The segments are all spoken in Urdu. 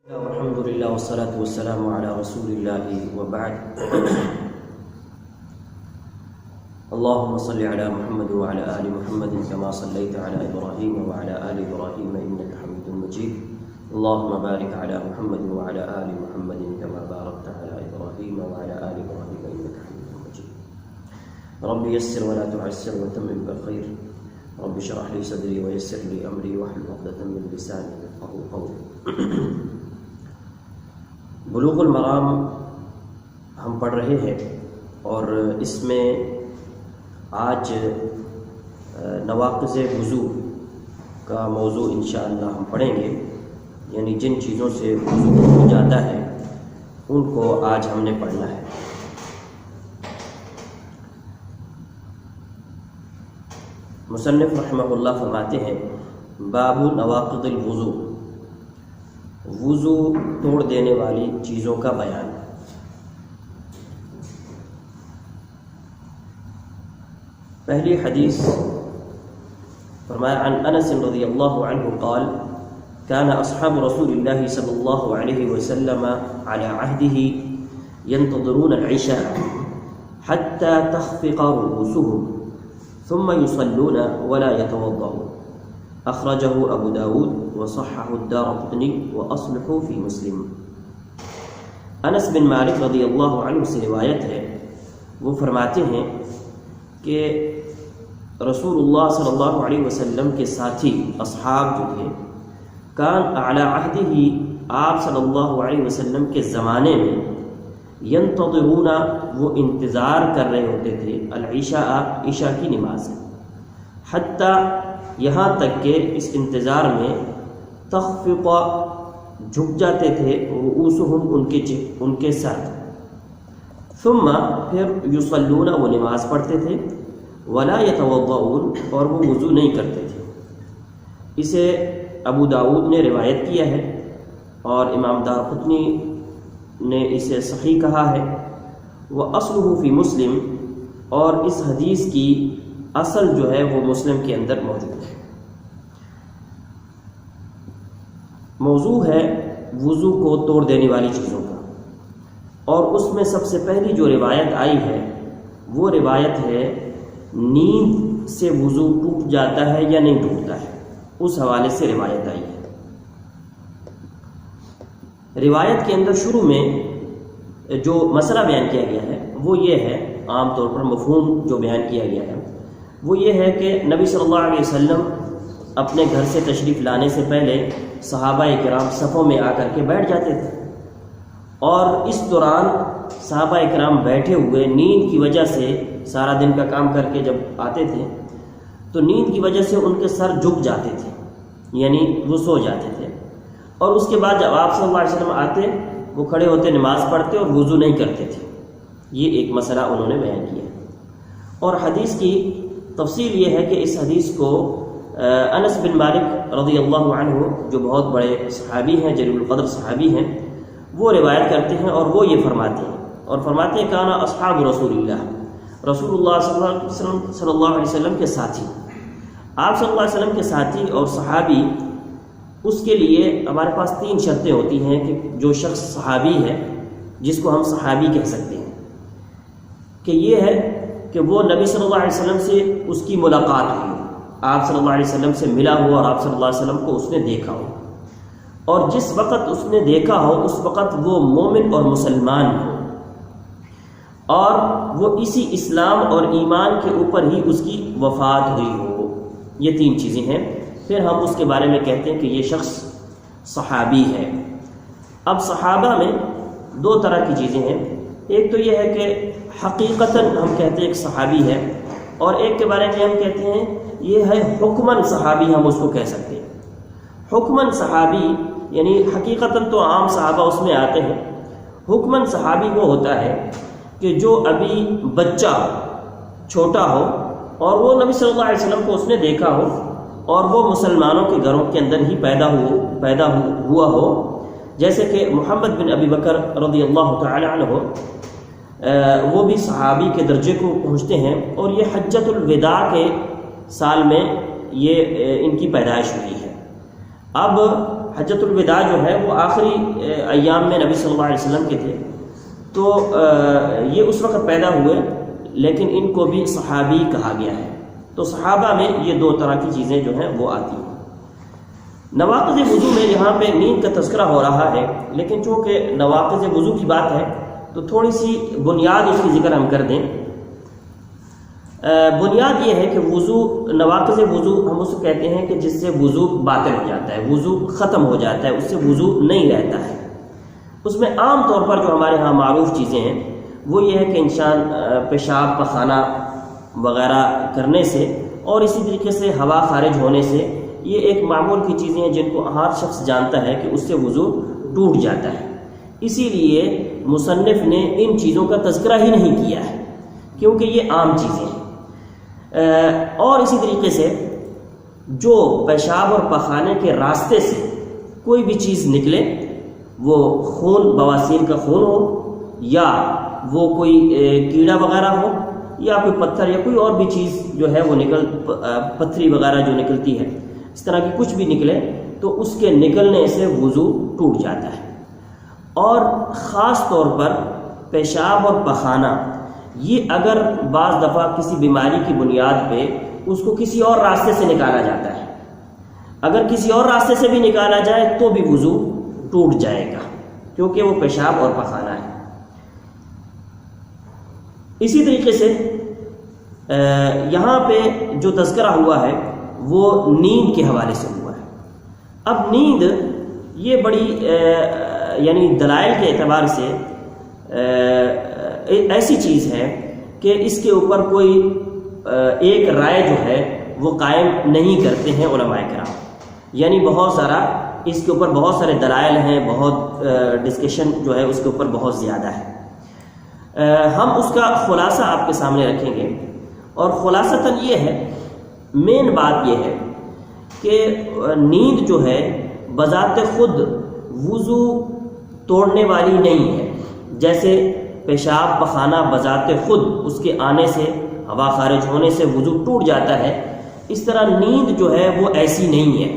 الحمد لله والصلاة والسلام على رسول الله وبعد. اللهم صل على محمد وعلى آل محمد كما صليت على إبراهيم وعلى آل إبراهيم إنك حميد مجيد. اللهم بارك على محمد وعلى آل محمد كما باركت على إبراهيم وعلى آل إبراهيم إنك حميد مجيد. رب يسر ولا تعسر وتمم بالخير. رب اشرح لي صدري ويسر لي أمري واحلل عقدة من لساني يفقهوا قولي. بلوغ المرام ہم پڑھ رہے ہیں اور اس میں آج نواقض وضو کا موضوع انشاءاللہ ہم پڑھیں گے، یعنی جن چیزوں سے وضو ہو جاتا ہے ان کو آج ہم نے پڑھنا ہے۔ مصنف رحمہ اللہ فرماتے ہیں باب نواقض الوضو، وضو توڑ دینے والی چیزوں کا بیان۔ پہلی حدیث فرمایا عن انس رضی اللہ عنہ قال كان اصحاب رسول الله صلی اللہ علیہ وسلم على عهده ينتظرون العشاء حتى تخفق رؤوسهم ثم يصلون ولا يتوضؤون، اخرجه ابو داود وصححه الدارقطني واصلح في مسلم۔ انس بن مالک رضی اللہ عنہ سے روایت ہے، وہ فرماتے ہیں کہ رسول اللہ صلی اللہ علیہ وسلم کے ساتھی اصحاب جو تھے، کان اعلی عہدہ، آپ صلی اللہ علیہ وسلم کے زمانے میں، ینتظرون، وہ انتظار کر رہے ہوتے تھے، العشاء، عشاء کی نماز، حتیٰ، یہاں تک کہ اس انتظار میں، تخفق، جھک جاتے تھے، رؤوسہم، ان کے سر، ثم، پھر، یصلون، وہ نماز پڑھتے تھے، ولا یتوضؤون، اور وہ وضو نہیں کرتے تھے۔ اسے ابو داود نے روایت کیا ہے اور امام دارقطنی نے اسے صحیح کہا ہے۔ وَأَصْلُهُ فِي مسلم، اور اس حدیث کی اصل جو ہے وہ مسلم کے اندر موجود ہے۔ موضوع ہے وضو کو توڑ دینے والی چیزوں کا، اور اس میں سب سے پہلی جو روایت آئی ہے وہ روایت ہے نیند سے وضو ٹوٹ جاتا ہے یا نہیں ٹوٹتا ہے، اس حوالے سے روایت آئی ہے۔ روایت کے اندر شروع میں جو مسئلہ بیان کیا گیا ہے وہ یہ ہے، عام طور پر مفہوم جو بیان کیا گیا ہے وہ یہ ہے کہ نبی صلی اللہ علیہ وسلم اپنے گھر سے تشریف لانے سے پہلے صحابہ کرام صفوں میں آ کر کے بیٹھ جاتے تھے، اور اس دوران صحابہ کرام بیٹھے ہوئے نیند کی وجہ سے، سارا دن کا کام کر کے جب آتے تھے تو نیند کی وجہ سے ان کے سر جھک جاتے تھے، یعنی وہ سو جاتے تھے، اور اس کے بعد جب آپ صلی اللہ علیہ وسلم آتے، وہ کھڑے ہوتے، نماز پڑھتے اور وضو نہیں کرتے تھے۔ یہ ایک مسئلہ انہوں نے بیان کیا، اور حدیث کی تفصیل یہ ہے کہ اس حدیث کو انس بن مالک رضی اللہ عنہ، جو بہت بڑے صحابی ہیں، جلیل القدر صحابی ہیں، وہ روایت کرتے ہیں، اور وہ یہ فرماتے ہیں، کانا اصحاب رسول اللہ، رسول اللہ صلی اللہ علیہ وسلم کے ساتھی، آپ صلی اللہ علیہ وسلم کے ساتھی اور صحابی، اس کے لیے ہمارے پاس 3 شرطیں ہوتی ہیں کہ جو شخص صحابی ہے، جس کو ہم صحابی کہہ سکتے ہیں، کہ یہ ہے کہ وہ نبی صلی اللہ علیہ وسلم سے اس کی ملاقات ہوئی، آپ صلی اللہ علیہ وسلم سے ملا ہو اور آپ صلی اللہ علیہ وسلم کو اس نے دیکھا ہو، اور جس وقت اس نے دیکھا ہو اس وقت وہ مومن اور مسلمان ہو، اور وہ اسی اسلام اور ایمان کے اوپر ہی اس کی وفات ہوئی ہو۔ یہ 3 چیزیں ہیں، پھر ہم اس کے بارے میں کہتے ہیں کہ یہ شخص صحابی ہے۔ اب صحابہ میں 2 طرح کی چیزیں ہیں، ایک تو یہ ہے کہ حقیقتاً ہم کہتے ہیں ایک صحابی ہے، اور ایک کے بارے میں ہم کہتے ہیں یہ ہے حکماً صحابی، ہم اس کو کہہ سکتے ہیں۔ حکماً صحابی یعنی حقیقتاً تو عام صحابہ اس میں آتے ہیں، حکماً صحابی وہ ہوتا ہے کہ جو ابھی بچہ چھوٹا ہو اور وہ نبی صلی اللہ علیہ وسلم کو اس نے دیکھا ہو، اور وہ مسلمانوں کے گھروں کے اندر ہی پیدا ہوا ہو، جیسے کہ محمد بن ابی بکر رضی اللہ تعالی عنہ، وہ بھی صحابی کے درجے کو پہنچتے ہیں، اور یہ حجۃ الوداع کے سال میں یہ ان کی پیدائش ہوئی ہے۔ اب حجۃ الوداع جو ہے وہ آخری ایام میں نبی صلی اللہ علیہ وسلم کے تھے، تو یہ اس وقت پیدا ہوئے، لیکن ان کو بھی صحابی کہا گیا ہے۔ تو صحابہ میں یہ دو طرح کی چیزیں جو ہیں وہ آتی ہیں۔ نواقض وضو میں یہاں پہ نیند کا تذکرہ ہو رہا ہے، لیکن چونکہ نواقض وضو کی بات ہے تو تھوڑی سی بنیاد اس کی ذکر ہم کر دیں۔ بنیاد یہ ہے کہ وضو، نواقض وضو ہم اس کو کہتے ہیں کہ جس سے وضو باطل ہو جاتا ہے، وضو ختم ہو جاتا ہے، اس سے وضو نہیں رہتا ہے۔ اس میں عام طور پر جو ہمارے ہاں معروف چیزیں ہیں وہ یہ ہے کہ انسان پیشاب پخانہ وغیرہ کرنے سے اور اسی طریقے سے ہوا خارج ہونے سے، یہ ایک معمول کی چیزیں ہیں جن کو ہر شخص جانتا ہے کہ اس سے وضو ٹوٹ جاتا ہے۔ اسی لیے مصنف نے ان چیزوں کا تذکرہ ہی نہیں کیا ہے کیونکہ یہ عام چیزیں ہیں۔ اور اسی طریقے سے جو پیشاب اور پخانے کے راستے سے کوئی بھی چیز نکلے، وہ خون، بواسیر کا خون ہو، یا وہ کوئی کیڑا وغیرہ ہو، یا کوئی پتھر یا کوئی اور بھی چیز جو ہے وہ پتھری وغیرہ جو نکلتی ہے، اس طرح کی کچھ بھی نکلے تو اس کے نکلنے سے وضو ٹوٹ جاتا ہے۔ اور خاص طور پر پیشاب اور پخانہ، یہ اگر بعض دفعہ کسی بیماری کی بنیاد پہ اس کو کسی اور راستے سے نکالا جاتا ہے، اگر کسی اور راستے سے بھی نکالا جائے تو بھی وضو ٹوٹ جائے گا کیونکہ وہ پیشاب اور پخانہ ہے۔ اسی طریقے سے یہاں پہ جو تذکرہ ہوا ہے وہ نیند کے حوالے سے ہوا ہے۔ اب نیند یہ بڑی یعنی دلائل کے اعتبار سے ایسی چیز ہے کہ اس کے اوپر کوئی ایک رائے جو ہے وہ قائم نہیں کرتے ہیں علماء کرام، یعنی بہت سارا اس کے اوپر بہت سارے دلائل ہیں، بہت ڈسکشن جو ہے اس کے اوپر بہت زیادہ ہے۔ ہم اس کا خلاصہ آپ کے سامنے رکھیں گے، اور خلاصتاً یہ ہے، مین بات یہ ہے کہ نیند جو ہے بذات خود وضو توڑنے والی نہیں ہے۔ جیسے پیشاب پخانہ بذات خود اس کے آنے سے، ہوا خارج ہونے سے وضو ٹوٹ جاتا ہے، اس طرح نیند جو ہے وہ ایسی نہیں ہے،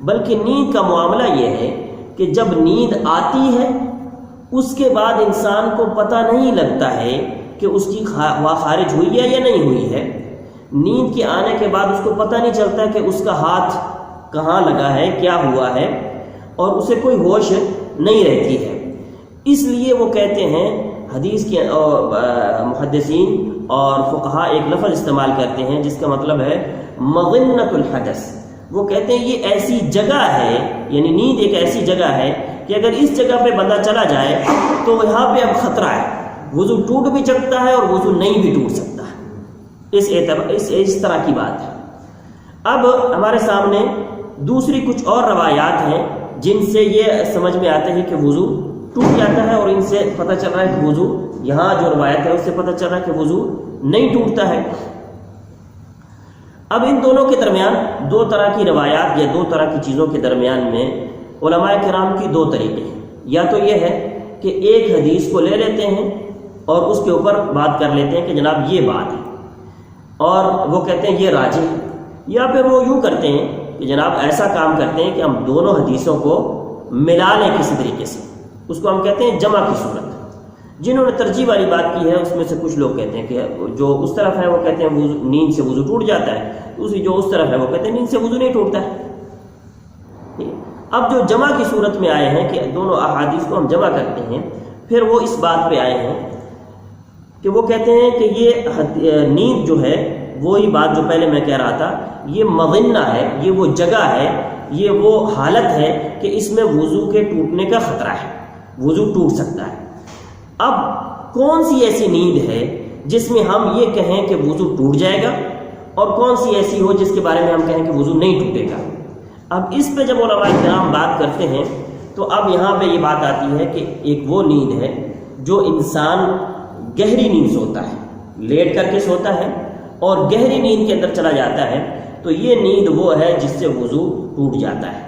بلکہ نیند کا معاملہ یہ ہے کہ جب نیند آتی ہے اس کے بعد انسان کو پتہ نہیں لگتا ہے کہ اس کی ہوا خارج ہوئی ہے یا نہیں ہوئی ہے۔ نیند کے آنے کے بعد اس کو پتہ نہیں چلتا کہ اس کا ہاتھ کہاں لگا ہے، کیا ہوا ہے، اور اسے کوئی ہوش نہیں رہتی ہے۔ اس لیے وہ کہتے ہیں، حدیث کے محدثین اور فقہاء ایک لفظ استعمال کرتے ہیں جس کا مطلب ہے مظنۃ الحدث۔ وہ کہتے ہیں یہ ایسی جگہ ہے، یعنی نیند ایک ایسی جگہ ہے کہ اگر اس جگہ پہ بندہ چلا جائے تو یہاں پہ اب خطرہ ہے، وضو ٹوٹ بھی سکتا ہے اور وضو نہیں بھی ٹوٹ سکتا ہے۔ اس طرح کی بات ہے۔ اب ہمارے سامنے دوسری کچھ اور روایات ہیں جن سے یہ سمجھ میں آتے ہیں کہ وضو ٹوٹ جاتا ہے، اور ان سے پتہ چل رہا ہے کہ وضو، یہاں جو روایت ہے اس سے پتہ چل رہا ہے کہ وضو نہیں ٹوٹتا ہے۔ اب ان دونوں کے درمیان دو طرح کی روایات یا دو طرح کی چیزوں کے درمیان میں علماء کرام کی دو طریقے ہیں۔ یا تو یہ ہے کہ ایک حدیث کو لے لیتے ہیں اور اس کے اوپر بات کر لیتے ہیں کہ جناب یہ بات ہے، اور وہ کہتے ہیں یہ راجح ہے، یا پھر وہ یوں کرتے ہیں کہ جناب ایسا کام کرتے ہیں کہ ہم دونوں حدیثوں کو ملا لیں کسی طریقے سے، اس کو ہم کہتے ہیں جمع کی صورت۔ جنہوں نے ترجیح والی بات کی ہے اس میں سے کچھ لوگ کہتے ہیں کہ جو اس طرف ہے وہ کہتے ہیں نیند سے وضو ٹوٹ جاتا ہے، دوسری جو اس طرف ہے وہ کہتے ہیں نیند سے وضو نہیں ٹوٹتا ہے۔ اب جو جمع کی صورت میں آئے ہیں کہ دونوں احادیث کو ہم جمع کرتے ہیں، پھر وہ اس بات پہ آئے ہیں کہ وہ کہتے ہیں کہ یہ نیند جو ہے، وہی بات جو پہلے میں کہہ رہا تھا، یہ مظنہ ہے، یہ وہ جگہ ہے، یہ وہ حالت ہے کہ اس میں وضو کے ٹوٹنے کا خطرہ ہے، وضو ٹوٹ سکتا ہے۔ اب کون سی ایسی نیند ہے جس میں ہم یہ کہیں کہ وضو ٹوٹ جائے گا، اور کون سی ایسی ہو جس کے بارے میں ہم کہیں کہ وضو نہیں ٹوٹے گا؟ اب اس پہ جب علماء کرام بات کرتے ہیں تو اب یہاں پہ یہ بات آتی ہے کہ ایک وہ نیند ہے جو انسان گہری نیند سوتا ہے، لیٹ کر کے سوتا ہے اور گہری نیند کے اندر چلا جاتا ہے، تو یہ نیند وہ ہے جس سے وضو ٹوٹ جاتا ہے۔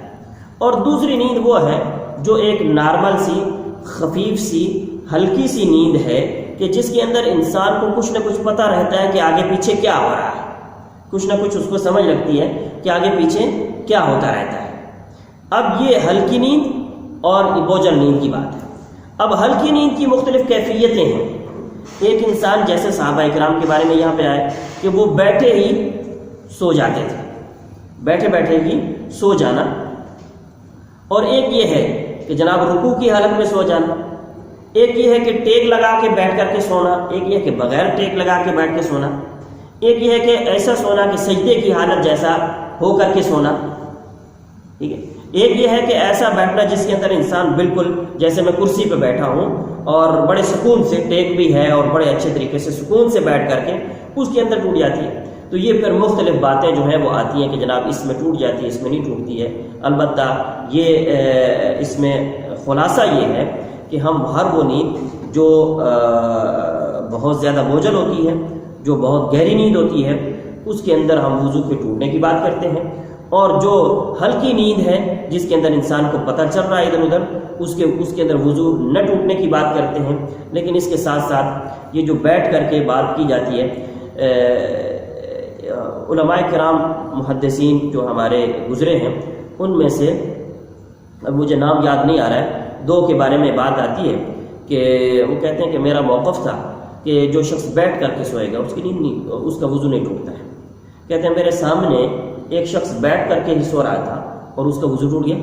اور دوسری نیند وہ ہے جو ایک نارمل سی، خفیف سی، ہلکی سی نیند ہے کہ جس کے اندر انسان کو کچھ نہ کچھ پتہ رہتا ہے کہ آگے پیچھے کیا ہو رہا ہے، کچھ نہ کچھ اس کو سمجھ لگتی ہے کہ آگے پیچھے کیا ہوتا رہتا ہے۔ اب یہ ہلکی نیند اور بوجھل نیند کی بات ہے. اب ہلکی نیند کی مختلف کیفیتیں ہیں. ایک انسان جیسے صحابہ کرام کے بارے میں یہاں پہ آئے کہ وہ بیٹھے ہی سو جاتے تھے، بیٹھے بیٹھے ہی سو جانا. اور ایک یہ ہے کہ جناب رکوع کی حالت میں سو جانا. ایک یہ ہے کہ ٹیک لگا کے بیٹھ کر کے سونا. ایک یہ ہے کہ بغیر ٹیک لگا کے بیٹھ کے سونا. ایک یہ ہے کہ ایسا سونا کہ سجدے کی حالت جیسا ہو کر کے سونا. ٹھیک ہے. ایک یہ ہے کہ ایسا بیٹھنا جس کے اندر انسان بالکل جیسے میں کرسی پہ بیٹھا ہوں اور بڑے سکون سے، ٹیک بھی ہے اور بڑے اچھے طریقے سے سکون سے بیٹھ کر کے اس کے اندر ٹوٹ جاتی ہے. تو یہ پھر مختلف باتیں جو ہیں وہ آتی ہیں کہ جناب اس میں ٹوٹ جاتی ہے، اس میں نہیں ٹوٹتی ہے. البتہ یہ اس میں خلاصہ یہ ہے کہ ہم ہر وہ نیند جو بہت زیادہ بوجھل ہوتی ہے، جو بہت گہری نیند ہوتی ہے، اس کے اندر ہم وضو کے ٹوٹنے کی بات کرتے ہیں. اور جو ہلکی نیند ہے جس کے اندر انسان کو پتہ چل رہا ہے ادھر ادھر، اس کے اندر وضو نہ ٹوٹنے کی بات کرتے ہیں. لیکن اس کے ساتھ ساتھ یہ جو بیٹھ کر کے بات کی جاتی ہے، علماء کرام محدثین جو ہمارے گزرے ہیں ان میں سے اب مجھے نام یاد نہیں آ رہا ہے، دو کے بارے میں بات آتی ہے کہ وہ کہتے ہیں کہ میرا موقف تھا کہ جو شخص بیٹھ کر کے سوئے گا اس کی نیند نہیں، اس کا وضو نہیں ٹوٹتا ہے. کہتے ہیں میرے سامنے ایک شخص بیٹھ کر کے ہی سو رہا تھا اور اس کا وضو ٹوٹ گیا.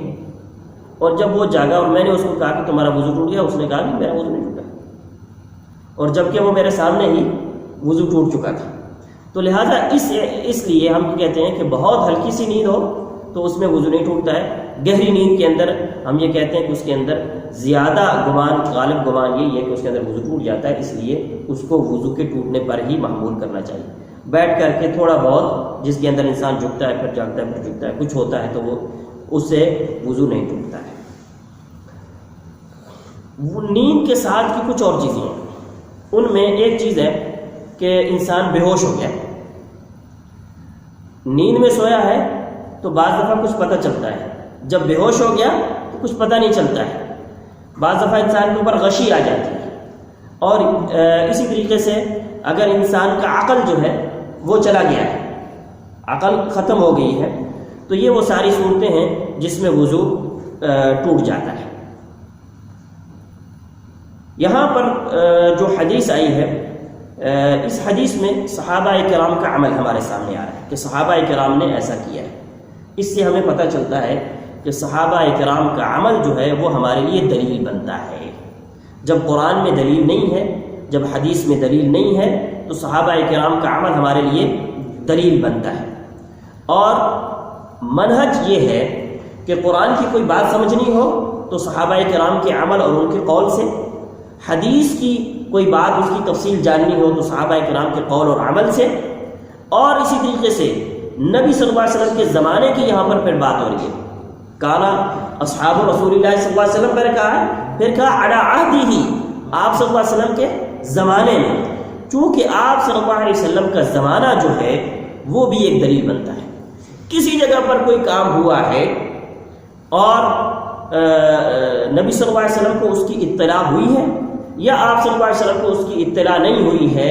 اور جب وہ جاگا اور میں نے اس کو کہا کہ تمہارا وضو ٹوٹ گیا، اس نے کہا کہ میرا وضو نہیں ٹوٹا، اور جبکہ وہ میرے سامنے ہی وضو ٹوٹ چکا تھا. تو لہٰذا اس لیے ہم کہتے ہیں کہ بہت ہلکی سی نیند ہو تو اس میں وضو نہیں ٹوٹتا ہے. گہری نیند کے اندر ہم یہ کہتے ہیں کہ اس کے اندر زیادہ گمان، غالب گمان یہی ہے کہ اس کے اندر وضو ٹوٹ جاتا ہے. اس لیے اس کو وضو کے ٹوٹنے پر ہی محمول کرنا چاہیے. بیٹھ کر کے تھوڑا بہت جس کے اندر انسان جھکتا ہے پھر جاگتا ہے پھر جھکتا ہے کچھ ہوتا ہے تو وہ اس سے وضو نہیں ٹوٹتا ہے. وہ نیند کے ساتھ کی کچھ اور چیزیں ہیں. ان میں ایک چیز ہے کہ انسان بے ہوش ہو گیا. نیند میں سویا ہے تو بعض دفعہ کچھ پتہ چلتا ہے، جب بے ہوش ہو گیا تو کچھ پتہ نہیں چلتا ہے. بعض دفعہ انسان کے اوپر غشی آ جاتی ہے. اور اسی طریقے سے اگر انسان کا عقل جو ہے وہ چلا گیا ہے، عقل ختم ہو گئی ہے، تو یہ وہ ساری صورتیں ہیں جس میں وضو ٹوٹ جاتا ہے. یہاں پر جو حدیث آئی ہے، اس حدیث میں صحابہ کرام کا عمل ہمارے سامنے آ رہا ہے کہ صحابہ کرام نے ایسا کیا ہے. اس سے ہمیں پتہ چلتا ہے کہ صحابہ کرام کا عمل جو ہے وہ ہمارے لیے دلیل بنتا ہے. جب قرآن میں دلیل نہیں ہے، جب حدیث میں دلیل نہیں ہے، تو صحابہ کرام کا عمل ہمارے لیے دلیل بنتا ہے. اور منہج یہ ہے کہ قرآن کی کوئی بات سمجھنی ہو تو صحابہ کرام کے عمل اور ان کے قول سے، حدیث کی کوئی بات اس کی تفصیل جاننی ہو تو صحابہ کرام کے قول اور عمل سے. اور اسی طریقے سے نبی صلی اللہ علیہ وسلم کے زمانے کی یہاں پر پھر بات ہو رہی ہے. کانا اصحاب رسول اللہ صلی اللہ علیہ وسلم پر کہا ہے، پھر کہا علی عہدہ، آپ صلی اللہ علیہ وسلم کے زمانے میں. چونکہ آپ صلی اللہ علیہ وسلم کا زمانہ جو ہے وہ بھی ایک دلیل بنتا ہے. کسی جگہ پر کوئی کام ہوا ہے اور نبی صلی اللہ علیہ وسلم کو اس کی اطلاع ہوئی ہے یا آپ صلی اللہ علیہ وسلم کو اس کی اطلاع نہیں ہوئی ہے،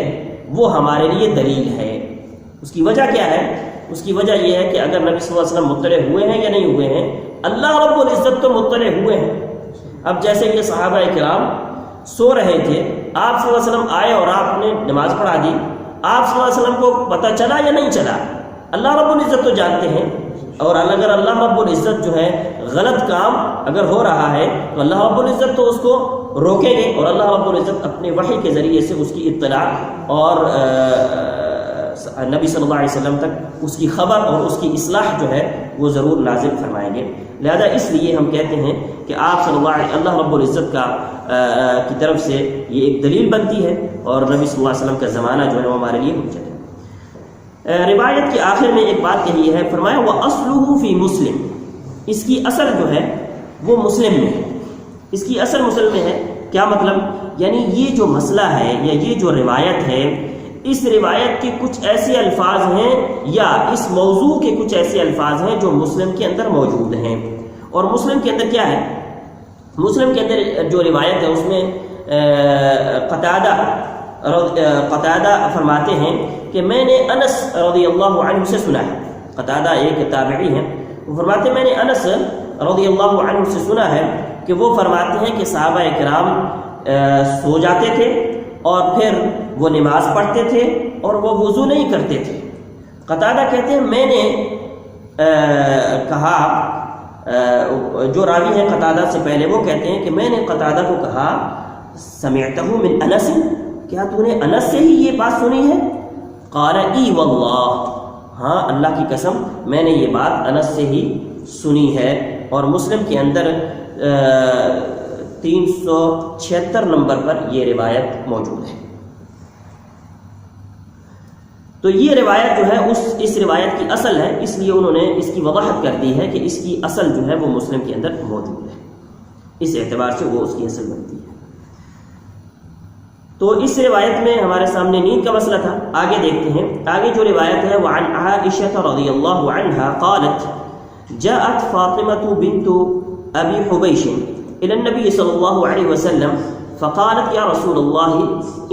وہ ہمارے لیے دلیل ہے. اس کی وجہ کیا ہے؟ اس کی وجہ یہ ہے کہ اگر نبی صلی اللہ علیہ وسلم مطلع ہوئے ہیں یا نہیں ہوئے ہیں، اللہ رب العزت تو مطلع ہوئے ہیں. اب جیسے کہ صحابہ کرام سو رہے تھے، آپ صلی اللہ علیہ وسلم آئے اور آپ نے نماز پڑھا دی، آپ صلی اللہ علیہ وسلم کو پتہ چلا یا نہیں چلا، اللہ رب العزت تو جانتے ہیں. اور اگر اللہ رب العزت جو ہے غلط کام اگر ہو رہا ہے تو اللہ رب العزت تو اس کو روکیں گے، اور اللہ رب العزت اپنے وحی کے ذریعے سے اس کی اطلاع اور نبی صلی اللہ علیہ وسلم تک اس کی خبر اور اس کی اصلاح جو ہے وہ ضرور نازل فرمائیں گے. لہذا اس لیے ہم کہتے ہیں کہ آپ صلی اللہ رب العزت کی طرف سے یہ ایک دلیل بنتی ہے، اور نبی صلی اللہ علیہ وسلم کا زمانہ جو ہے وہ ہمارے لیے حجت ہے. روایت کے آخر میں ایک بات کہی ہے، فرمایا وَأَصْلُهُ فِي مُسْلِمٍ، اس کی اصل جو ہے وہ مسلم میں ہے. اس کی اصل مسلم میں ہے. کیا مطلب؟ یعنی یہ جو مسئلہ ہے یا یہ جو روایت ہے، اس روایت کے کچھ ایسے الفاظ ہیں یا اس موضوع کے کچھ ایسے الفاظ ہیں جو مسلم کے اندر موجود ہیں. اور مسلم کے اندر کیا ہے؟ مسلم کے اندر جو روایت ہے اس میں قتادہ فرماتے ہیں کہ میں نے انس رضی اللہ عنہ سے سنا ہے. قتادہ ایک تابعی ہیں، وہ فرماتے ہیں میں نے انس رضی اللہ عنہ سے سنا ہے کہ وہ فرماتے ہیں کہ صحابہ کرام سو جاتے تھے اور پھر وہ نماز پڑھتے تھے اور وہ وضو نہیں کرتے تھے۔ قتادہ کہتے ہیں میں نے کہا، جو راوی ہیں قتادہ سے پہلے وہ کہتے ہیں کہ میں نے قتادہ کو کہا سمعتہ من انس، کیا تو نے انس سے ہی یہ بات سنی ہے؟ قال ای واللہ، ہاں اللہ کی قسم میں نے یہ بات انس سے ہی سنی ہے۔ اور مسلم کے اندر 376 نمبر پر یہ روایت موجود ہے۔ تو یہ روایت جو ہے اس روایت کی اصل ہے، اس لیے انہوں نے اس کی وضاحت کر دی ہے کہ اس کی اصل جو ہے وہ مسلم کے اندر موجود ہے، اس اعتبار سے وہ اس کی اصل بنتی ہے۔ تو اس روایت میں ہمارے سامنے نیند کا مسئلہ تھا۔ آگے دیکھتے ہیں، آگے جو روایت ہے وعن عائشہ رضی اللہ عنہا قالت جاءت فاطمة بنت ابی حبیش الى النبی صلی اللہ علیہ وسلم فقالت یا رسول اللہ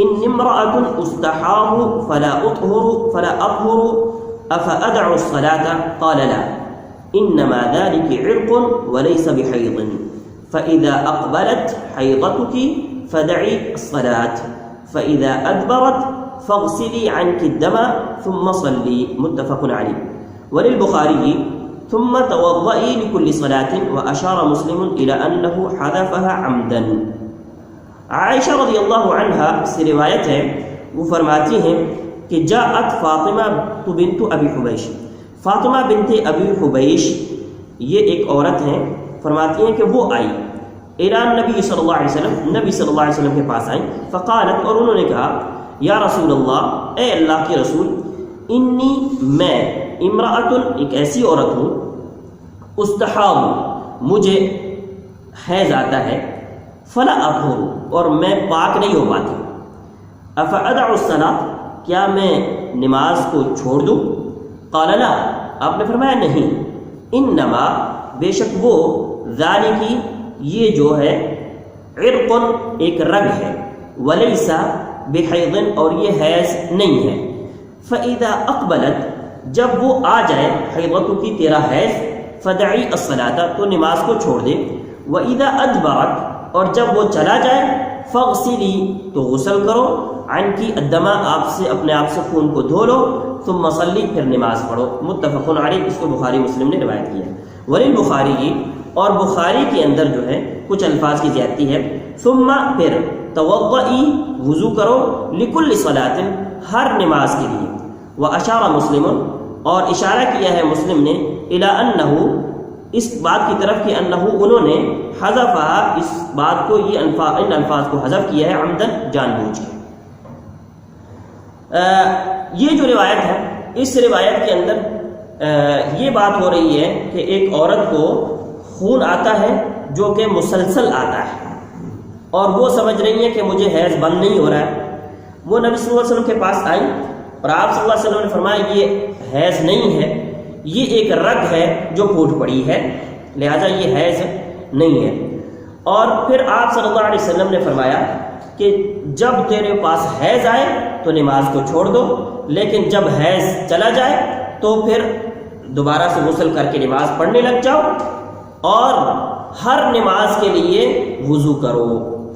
ان امرأة استحاض فلا اطهر افادع الصلاة قال لا انما ذلك عرق وليس بحيض فاذا اقبلت حيضتك فدعي الصلاة فإذا أدبرت فاغسلي عنك الدم ثم صلي، متفق عليه۔ وللبخاري ثم توضئي لكل صلاة، وأشار مسلم إلى أنه حذفها عمدا۔ عائشہ رضی اللہ عنہا سے روایت ہے، وہ فرماتی ہیں کہ جاءت فاطمہ بنت ابی حبیش، فاطمہ بنت ابی حبیش یہ ایک عورت ہیں، فرماتی ہیں کہ وہ آئی ایران نبی صلی اللہ علیہ وسلم، نبی صلی اللہ علیہ وسلم کے پاس آئیں، فقالت، اور انہوں نے کہا یا رسول اللہ، اے اللہ کے رسول، انی میں امرأۃ ایک ایسی عورت ہوں، استحاض مجھے حیض آتا ہے، فلا اطہر اور میں پاک نہیں ہو پاتی، افادع الصلاۃ کیا میں نماز کو چھوڑ دوں؟ قال لا، آپ نے فرمایا نہیں، انما بے شک وہ ذالکی یہ جو ہے عرق ایک رگ ہے، ولیس بحیض اور یہ حیض نہیں ہے، فاذا اقبلت جب وہ آ جائے، حیضت کی تیرا حیض، فدعی الصلاۃ تو نماز کو چھوڑ دے، واذا ادبرت اور جب وہ چلا جائے، فاغسلی تو غسل کرو، عنکی الدم آپ سے اپنے آپ سے خون کو دھو لو، ثم صلی پھر نماز پڑھو، متفق علیہ، اس کو بخاری مسلم نے روایت کیا۔ وللبخاری اور بخاری کے اندر جو ہے کچھ الفاظ کی زیادتی ہے، ثم پھر توضئی وضو کرو، لکل صلاۃ ہر نماز کے لیے، واشار مسلم اور اشارہ کیا ہے مسلم نے، الی انہ اس بات کی طرف کہ انہ انہوں نے حذفها اس بات کو ان الفاظ کو حذف کیا ہے عمدن جان بوجھ کے۔ یہ جو روایت ہے اس روایت کے اندر یہ بات ہو رہی ہے کہ ایک عورت کو خون آتا ہے جو کہ مسلسل آتا ہے اور وہ سمجھ رہی ہے کہ مجھے حیض بند نہیں ہو رہا ہے، وہ نبی صلی اللہ علیہ وسلم کے پاس آئی اور آپ صلی اللہ علیہ وسلم نے فرمایا یہ حیض نہیں ہے، یہ ایک رگ ہے جو پھوٹ پڑی ہے، لہذا یہ حیض نہیں ہے۔ اور پھر آپ صلی اللہ علیہ وسلم نے فرمایا کہ جب تیرے پاس حیض آئے تو نماز کو چھوڑ دو، لیکن جب حیض چلا جائے تو پھر دوبارہ سے غسل کر کے نماز پڑھنے لگ جاؤ، اور ہر نماز کے لیے وضو کرو،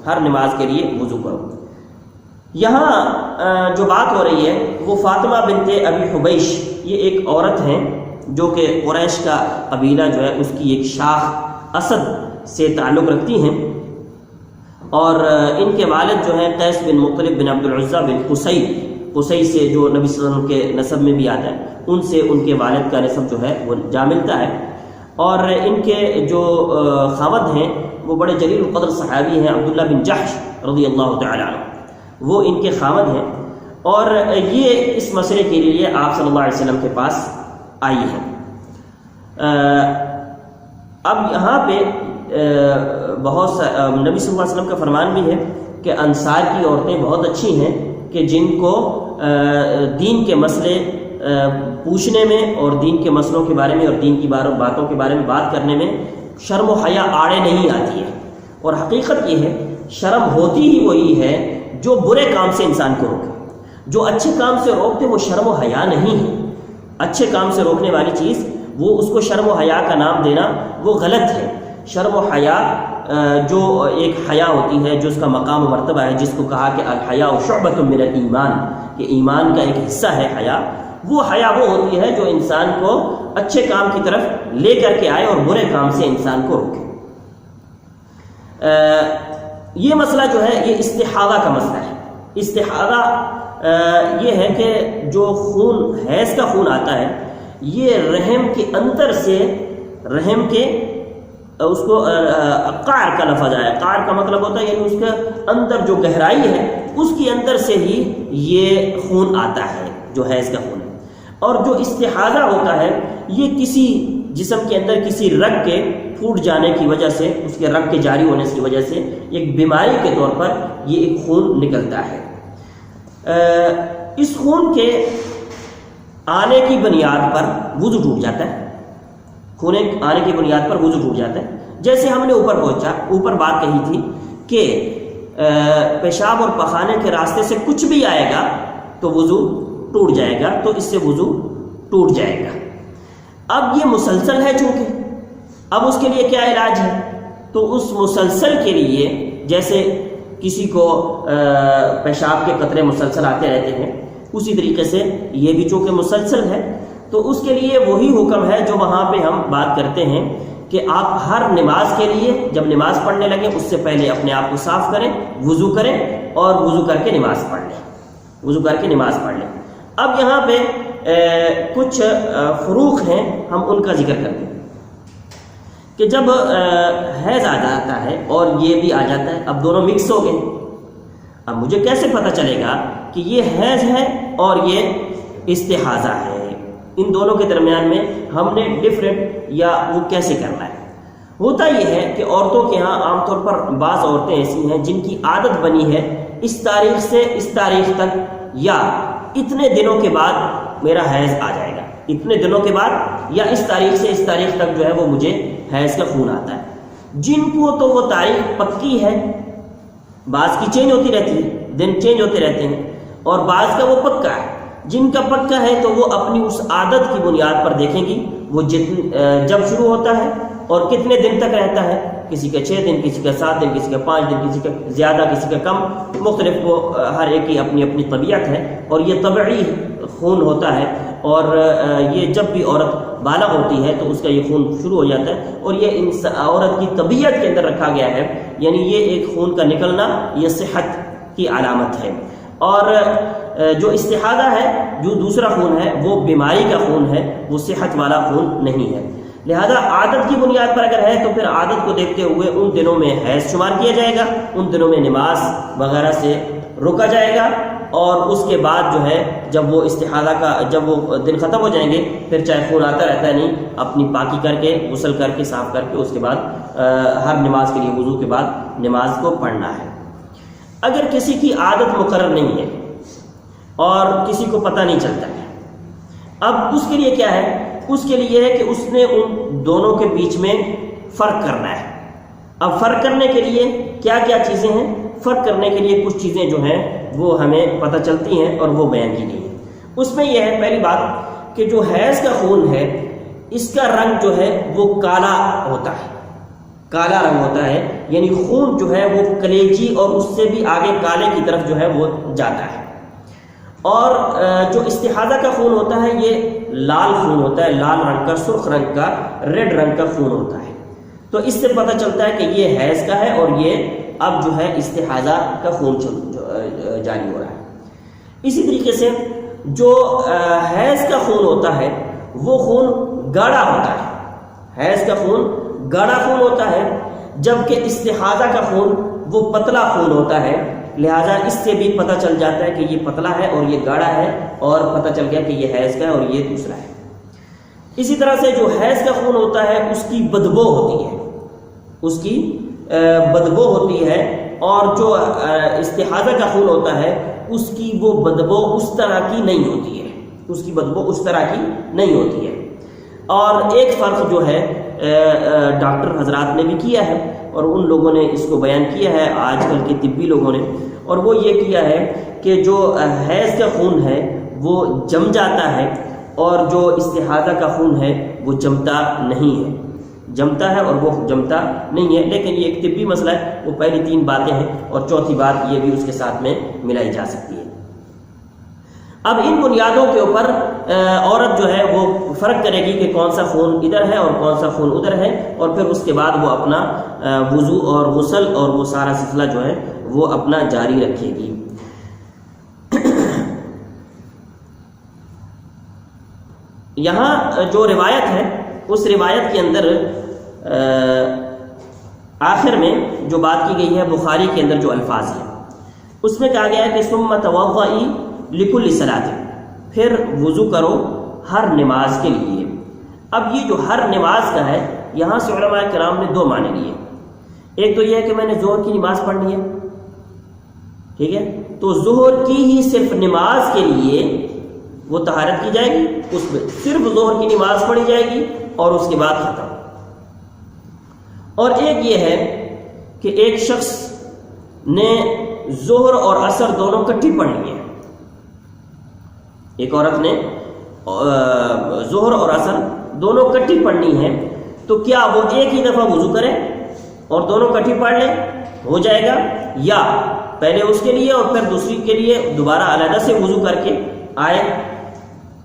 ہر نماز کے لیے وضو کرو۔ یہاں جو بات ہو رہی ہے وہ فاطمہ بنت ابی حبیش، یہ ایک عورت ہیں جو کہ قریش کا قبیلہ جو ہے اس کی ایک شاخ اسد سے تعلق رکھتی ہیں، اور ان کے والد جو ہیں قیس بن مطلب بن عبد العزیٰ بن قصی سے جو نبی صلی اللہ علیہ وسلم کے نسب میں بھی آتا ہے، ان سے ان کے والد کا نسب جو ہے وہ جا ملتا ہے، اور ان کے جو خاوند ہیں وہ بڑے جلیل القدر صحابی ہیں، عبداللہ بن جحش رضی اللہ تعالی عنہ، وہ ان کے خاوند ہیں، اور یہ اس مسئلے کے لیے آپ صلی اللہ علیہ وسلم کے پاس آئی ہیں۔ اب یہاں پہ بہت نبی صلی اللہ علیہ وسلم کا فرمان بھی ہے کہ انصار کی عورتیں بہت اچھی ہیں کہ جن کو دین کے مسئلے پوچھنے میں اور دین کے مسئلوں کے بارے میں اور دین کی باتوں کے بارے میں بات کرنے میں شرم و حیا آڑے نہیں آتی ہے، اور حقیقت یہ ہے شرم ہوتی ہی وہی ہے جو برے کام سے انسان کو روکے، جو اچھے کام سے روکتے وہ شرم و حیا نہیں ہے، اچھے کام سے روکنے والی چیز، وہ اس کو شرم و حیا کا نام دینا وہ غلط ہے۔ شرم و حیا جو ایک حیا ہوتی ہے، جو اس کا مقام و مرتبہ ہے، جس کو کہا کہ الحیاء شعبۃ من الایمان، کہ ایمان کا ایک حصہ ہے حیا، وہ حیا وہ ہوتی ہے جو انسان کو اچھے کام کی طرف لے کر کے آئے اور برے کام سے انسان کو روکے۔ یہ مسئلہ جو ہے یہ استحاضہ کا مسئلہ ہے۔ استحاضہ یہ ہے کہ جو خون، حیض کا خون آتا ہے، یہ رحم کے اندر سے، رحم کے اس کو قعر کا لفظ آیا، قعر کا مطلب ہوتا ہے یعنی اس کے اندر جو گہرائی ہے اس کے اندر سے ہی یہ خون آتا ہے جو حیض کا خون ہے۔ اور جو استحاضہ ہوتا ہے یہ کسی جسم کے اندر کسی رگ کے پھوٹ جانے کی وجہ سے، اس کے رگ کے جاری ہونے کی وجہ سے ایک بیماری کے طور پر یہ ایک خون نکلتا ہے۔ اس خون کے آنے کی بنیاد پر وضو ٹوٹ جاتا ہے، خون آنے کی بنیاد پر وضو ٹوٹ جاتا ہے۔ جیسے ہم نے اوپر بات کہی تھی کہ پیشاب اور پخانے کے راستے سے کچھ بھی آئے گا تو وضو ٹوٹ جائے گا، تو اس سے وضو ٹوٹ جائے گا۔ اب یہ مسلسل ہے چونکہ، اب اس کے لیے کیا علاج ہے؟ تو اس مسلسل کے لیے، جیسے کسی کو پیشاب کے قطرے مسلسل آتے رہتے ہیں، اسی طریقے سے یہ بھی چونکہ مسلسل ہے، تو اس کے لیے وہی حکم ہے جو وہاں پہ ہم بات کرتے ہیں کہ آپ ہر نماز کے لیے جب نماز پڑھنے لگیں اس سے پہلے اپنے آپ کو صاف کریں، وضو کریں اور وضو کر کے نماز پڑھ لیں، وضو کر کے نماز پڑھ لیں۔ اب یہاں پہ کچھ فروق ہیں، ہم ان کا ذکر کرتے ہیں کہ جب حیض آ جاتا ہے اور یہ بھی آ جاتا ہے، اب دونوں مکس ہو گئے، اب مجھے کیسے پتہ چلے گا کہ یہ حیض ہے اور یہ استحاضہ ہے؟ ان دونوں کے درمیان میں ہم نے ڈفرینٹ یا وہ کیسے کرنا ہے؟ ہوتا یہ ہے کہ عورتوں کے ہاں عام طور پر بعض عورتیں ایسی ہیں جن کی عادت بنی ہے اس تاریخ سے اس تاریخ تک یا اتنے دنوں کے بعد میرا حیض آ جائے گا، اتنے دنوں کے بعد یا اس تاریخ سے اس تاریخ تک جو ہے وہ مجھے حیض کا خون آتا ہے۔ جن کو تو وہ تاریخ پکی ہے، بعض کی چینج ہوتی رہتی ہے، دن چینج ہوتے رہتے ہیں، اور بعض کا وہ پکا ہے۔ جن کا پکا ہے تو وہ اپنی اس عادت کی بنیاد پر دیکھیں گی وہ جب شروع ہوتا ہے اور کتنے دن تک رہتا ہے، کسی کا 6 دن، کسی کا 7 دن، کسی کا 5 دن، کسی کا زیادہ، کسی کا کم، مختلف، وہ ہر ایک کی اپنی اپنی طبیعت ہے، اور یہ طبعی خون ہوتا ہے، اور یہ جب بھی عورت بالغ ہوتی ہے تو اس کا یہ خون شروع ہو جاتا ہے، اور یہ عورت کی طبیعت کے اندر رکھا گیا ہے، یعنی یہ ایک خون کا نکلنا یہ صحت کی علامت ہے۔ اور جو استحاضہ ہے، جو دوسرا خون ہے، وہ بیماری کا خون ہے، وہ صحت والا خون نہیں ہے۔ لہذا عادت کی بنیاد پر اگر ہے تو پھر عادت کو دیکھتے ہوئے ان دنوں میں حیض شمار کیا جائے گا، ان دنوں میں نماز وغیرہ سے روکا جائے گا، اور اس کے بعد جو ہے جب وہ استحاضہ کا جب وہ دن ختم ہو جائیں گے، پھر چاہے خون آتا رہتا ہے نہیں، اپنی پاکی کر کے، غسل کر کے، صاف کر کے، اس کے بعد ہر نماز کے لیے وضو کے بعد نماز کو پڑھنا ہے۔ اگر کسی کی عادت مقرر نہیں ہے اور کسی کو پتہ نہیں چلتا ہے، اب اس کے لیے کیا ہے؟ اس کے لیے ہے کہ اس نے ان دونوں کے بیچ میں فرق کرنا ہے۔ اب فرق کرنے کے لیے کیا کیا چیزیں ہیں؟ فرق کرنے کے لیے کچھ چیزیں جو ہیں وہ ہمیں پتہ چلتی ہیں اور وہ بیان کی گئی ہیں۔ اس میں یہ ہے پہلی بات کہ جو حیض کا خون ہے اس کا رنگ جو ہے وہ کالا ہوتا ہے، کالا رنگ ہوتا ہے، یعنی خون جو ہے وہ کلیجی اور اس سے بھی آگے کالے کی طرف جو ہے وہ جاتا ہے۔ اور جو استحاضہ کا خون ہوتا ہے یہ لال خون ہوتا ہے، لال رنگ کا، سرخ رنگ کا، ریڈ رنگ کا خون ہوتا ہے۔ تو اس سے پتہ چلتا ہے کہ یہ حیض کا ہے اور یہ اب جو ہے استحاضہ کا خون جاری ہو رہا ہے۔ اسی طریقے سے جو حیض کا خون ہوتا ہے وہ خون گاڑھا ہوتا ہے، حیض کا خون گاڑھا خون ہوتا ہے، جبکہ استحاضہ کا خون وہ پتلا خون ہوتا ہے۔ لہذا اس سے بھی پتہ چل جاتا ہے کہ یہ پتلا ہے اور یہ گاڑھا ہے، اور پتہ چل گیا کہ یہ حیض کا ہے اور یہ دوسرا ہے۔ اسی طرح سے جو حیض کا خون ہوتا ہے اس کی بدبو ہوتی ہے، اس کی بدبو ہوتی ہے، اور جو استحاضہ کا خون ہوتا ہے اس کی وہ بدبو اس طرح کی نہیں ہوتی ہے، اس کی بدبو اس طرح کی نہیں ہوتی ہے۔ اور ایک فرق جو ہے ڈاکٹر حضرات نے بھی کیا ہے اور ان لوگوں نے اس کو بیان کیا ہے آج کل کے طبی لوگوں نے، اور وہ یہ کیا ہے کہ جو حیض کا خون ہے وہ جم جاتا ہے اور جو استحاضہ کا خون ہے وہ جمتا نہیں ہے، جمتا ہے اور وہ جمتا نہیں ہے، لیکن یہ ایک طبی مسئلہ ہے، وہ پہلی 3 باتیں ہیں اور چوتھی بات یہ بھی اس کے ساتھ میں ملائی جا سکتی ہے۔ اب ان بنیادوں کے اوپر عورت جو ہے وہ فرق کرے گی کہ کون سا خون ادھر ہے اور کون سا خون ادھر ہے، اور پھر اس کے بعد وہ اپنا وضو اور غسل اور وہ سارا سلسلہ جو ہے وہ اپنا جاری رکھے گی۔ یہاں جو روایت ہے اس روایت کے اندر آخر میں جو بات کی گئی ہے بخاری کے اندر جو الفاظ ہیں اس میں کہا گیا ہے کہ ثم توضئی لکل صلاۃ، پھر وضو کرو ہر نماز کے لیے۔ اب یہ جو ہر نماز کا ہے یہاں سے علماء کرام نے 2 معنی لیے۔ ایک تو یہ ہے کہ میں نے ظہر کی نماز پڑھنی ہے، ٹھیک ہے، تو ظہر کی ہی صرف نماز کے لیے وہ طہارت کی جائے گی، اس میں صرف ظہر کی نماز پڑھی جائے گی اور اس کے بعد ختم۔ اور ایک یہ ہے کہ ایک شخص نے ظہر اور عصر دونوں اکٹھی پڑھنی ہے، ایک عورت نے ظہر اور عصر دونوں اکٹھی پڑھنی ہے، تو کیا وہ ایک ہی دفعہ وضو کرے اور دونوں اکٹھی پڑھ لے ہو جائے گا، یا پہلے اس کے لیے اور پھر دوسری کے لیے دوبارہ علیحدہ سے وضو کر کے آئے؟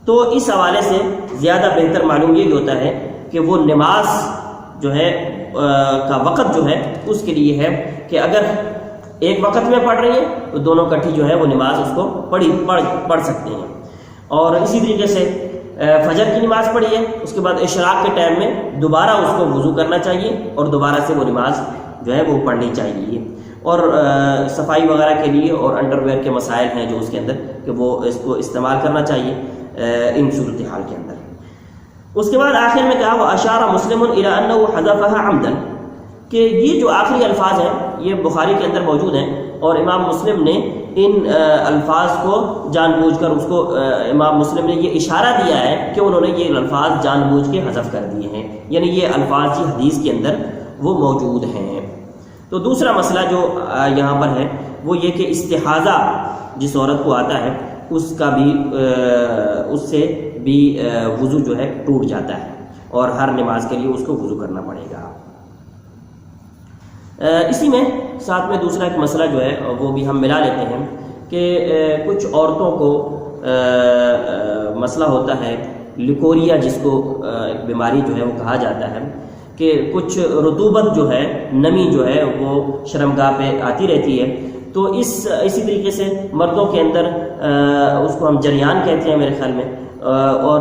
تو اس حوالے سے زیادہ بہتر معلوم یہ ہوتا ہے کہ وہ نماز جو ہے کا وقت جو ہے اس کے لیے ہے کہ اگر ایک وقت میں پڑھ رہی ہیں تو دونوں اکٹھی جو ہے وہ نماز اس کو پڑھ سکتے ہیں۔ اور اسی طریقے سے فجر کی نماز پڑھی ہے، اس کے بعد اشراق کے ٹائم میں دوبارہ اس کو وضو کرنا چاہیے اور دوبارہ سے وہ نماز جو ہے وہ پڑھنی چاہیے۔ اور صفائی وغیرہ کے لیے اور انڈر ویئر کے مسائل ہیں جو اس کے اندر کہ وہ اس کو استعمال کرنا چاہیے ان صورتحال کے اندر۔ اس کے بعد آخر میں کہا وَأَشَارَ مُسْلِمٌ إِلَىٰ أَنَّهُ حَذَفَهَا عَمْدًا، کہ یہ جو آخری الفاظ ہیں یہ بخاری کے اندر موجود ہیں اور امام مسلم نے ان الفاظ کو جان بوجھ کر اس کو امام مسلم نے یہ اشارہ دیا ہے کہ انہوں نے یہ الفاظ جان بوجھ کے حذف کر دیے ہیں، یعنی یہ الفاظ کی حدیث کے اندر وہ موجود ہیں۔ تو دوسرا مسئلہ جو یہاں پر ہے وہ یہ کہ استحاضہ جس عورت کو آتا ہے اس کا بھی اس سے بھی وضو جو ہے ٹوٹ جاتا ہے اور ہر نماز کے لیے اس کو وضو کرنا پڑے گا۔ اسی میں ساتھ میں دوسرا ایک مسئلہ جو ہے وہ بھی ہم ملا لیتے ہیں کہ کچھ عورتوں کو مسئلہ ہوتا ہے لیکوریا، جس کو ایک بیماری جو ہے وہ کہا جاتا ہے کہ کچھ رطوبت جو ہے، نمی جو ہے وہ شرمگاہ پہ آتی رہتی ہے، تو اسی طریقے سے مردوں کے اندر اس کو ہم جریان کہتے ہیں میرے خیال میں، اور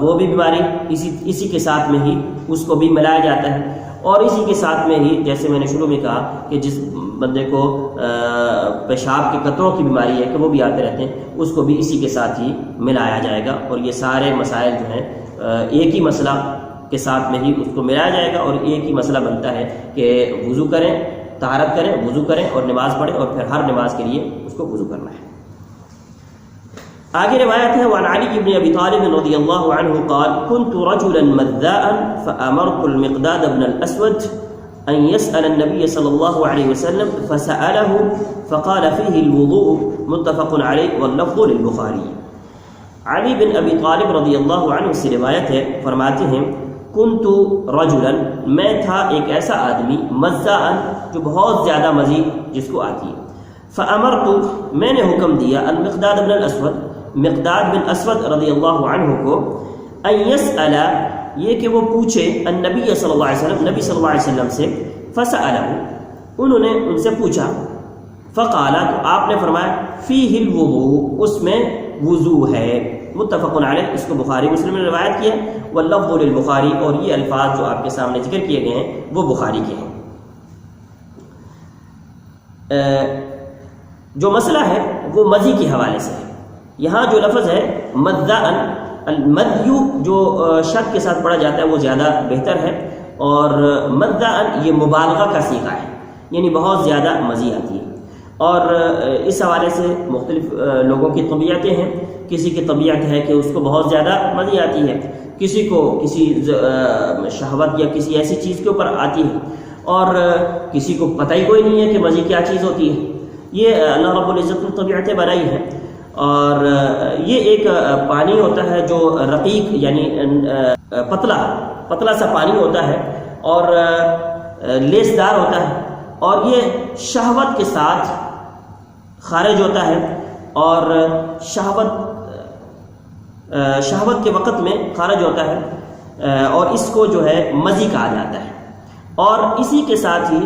وہ بھی بیماری اسی کے ساتھ میں ہی اس کو بھی ملایا جاتا ہے، اور اسی کے ساتھ میں ہی جیسے میں نے شروع میں کہا کہ جس بندے کو پیشاب کے قطروں کی بیماری ہے کہ وہ بھی آتے رہتے ہیں، اس کو بھی اسی کے ساتھ ہی ملایا جائے گا، اور یہ سارے مسائل جو ہیں ایک ہی مسئلہ کے ساتھ میں ہی اس کو ملایا جائے گا، اور ایک ہی مسئلہ بنتا ہے کہ وضو کریں، طہارت کریں، وضو کریں اور نماز پڑھیں، اور پھر ہر نماز کے لیے اس کو وضو کرنا ہے۔ آگے روایت ہے وعن علی بن ابی طالب رضی اللہ عنہ قال كنت رجلا مذاء فامرت المقداد بن الاسود ان يسأل النبي صلى الله عليه وسلم فسأله فقال فيه الوضوء متفق عليه واللفظ للبخاری۔ علی بن ابی طالب رضی اللہ عنہ سے روایت ہے، فرماتے ہیں کنت رجلا، میں تھا ایک ایسا آدمی، مذاء جو بہت زیادہ مزی جس کو آتی ہے، فامرت میں نے حکم دیا المقداد بن الاسود، مقداد بن اسود رضی اللہ عنہ کو، ان یسأل یہ کہ وہ پوچھے النبی صلی اللہ علیہ وسلم، نبی صلی اللہ علیہ وسلم سے، فسألہ انہوں نے ان سے پوچھا، فقالا تو آپ نے فرمایا فیہ الوضوء اس میں وضو ہے، متفق علیہ، اس کو بخاری مسلم نے روایت کیا، واللفظ للبخاری، اور یہ الفاظ جو آپ کے سامنے ذکر کیے گئے ہیں وہ بخاری کے ہیں۔ جو مسئلہ ہے وہ مزی کے حوالے سے ہے، یہاں جو لفظ ہے مذاء، المذی جو شد کے ساتھ پڑھا جاتا ہے وہ زیادہ بہتر ہے، اور مذاء یہ مبالغہ کا صیغہ ہے، یعنی بہت زیادہ مزی آتی ہے، اور اس حوالے سے مختلف لوگوں کی طبیعتیں ہیں، کسی کی طبیعت ہے کہ اس کو بہت زیادہ مزی آتی ہے، کسی کو کسی شہوت یا کسی ایسی چیز کے اوپر آتی ہے، اور کسی کو پتہ ہی کوئی نہیں ہے کہ مزی کیا چیز ہوتی ہے۔ یہ اللہ رب العزت نے طبیعتیں بنائی ہیں، اور یہ ایک پانی ہوتا ہے جو رقیق یعنی پتلا سا پانی ہوتا ہے اور لیسدار ہوتا ہے، اور یہ شہوت کے ساتھ خارج ہوتا ہے، اور شہوت کے وقت میں خارج ہوتا ہے، اور اس کو جو ہے مزی کہا جاتا ہے۔ اور اسی کے ساتھ ہی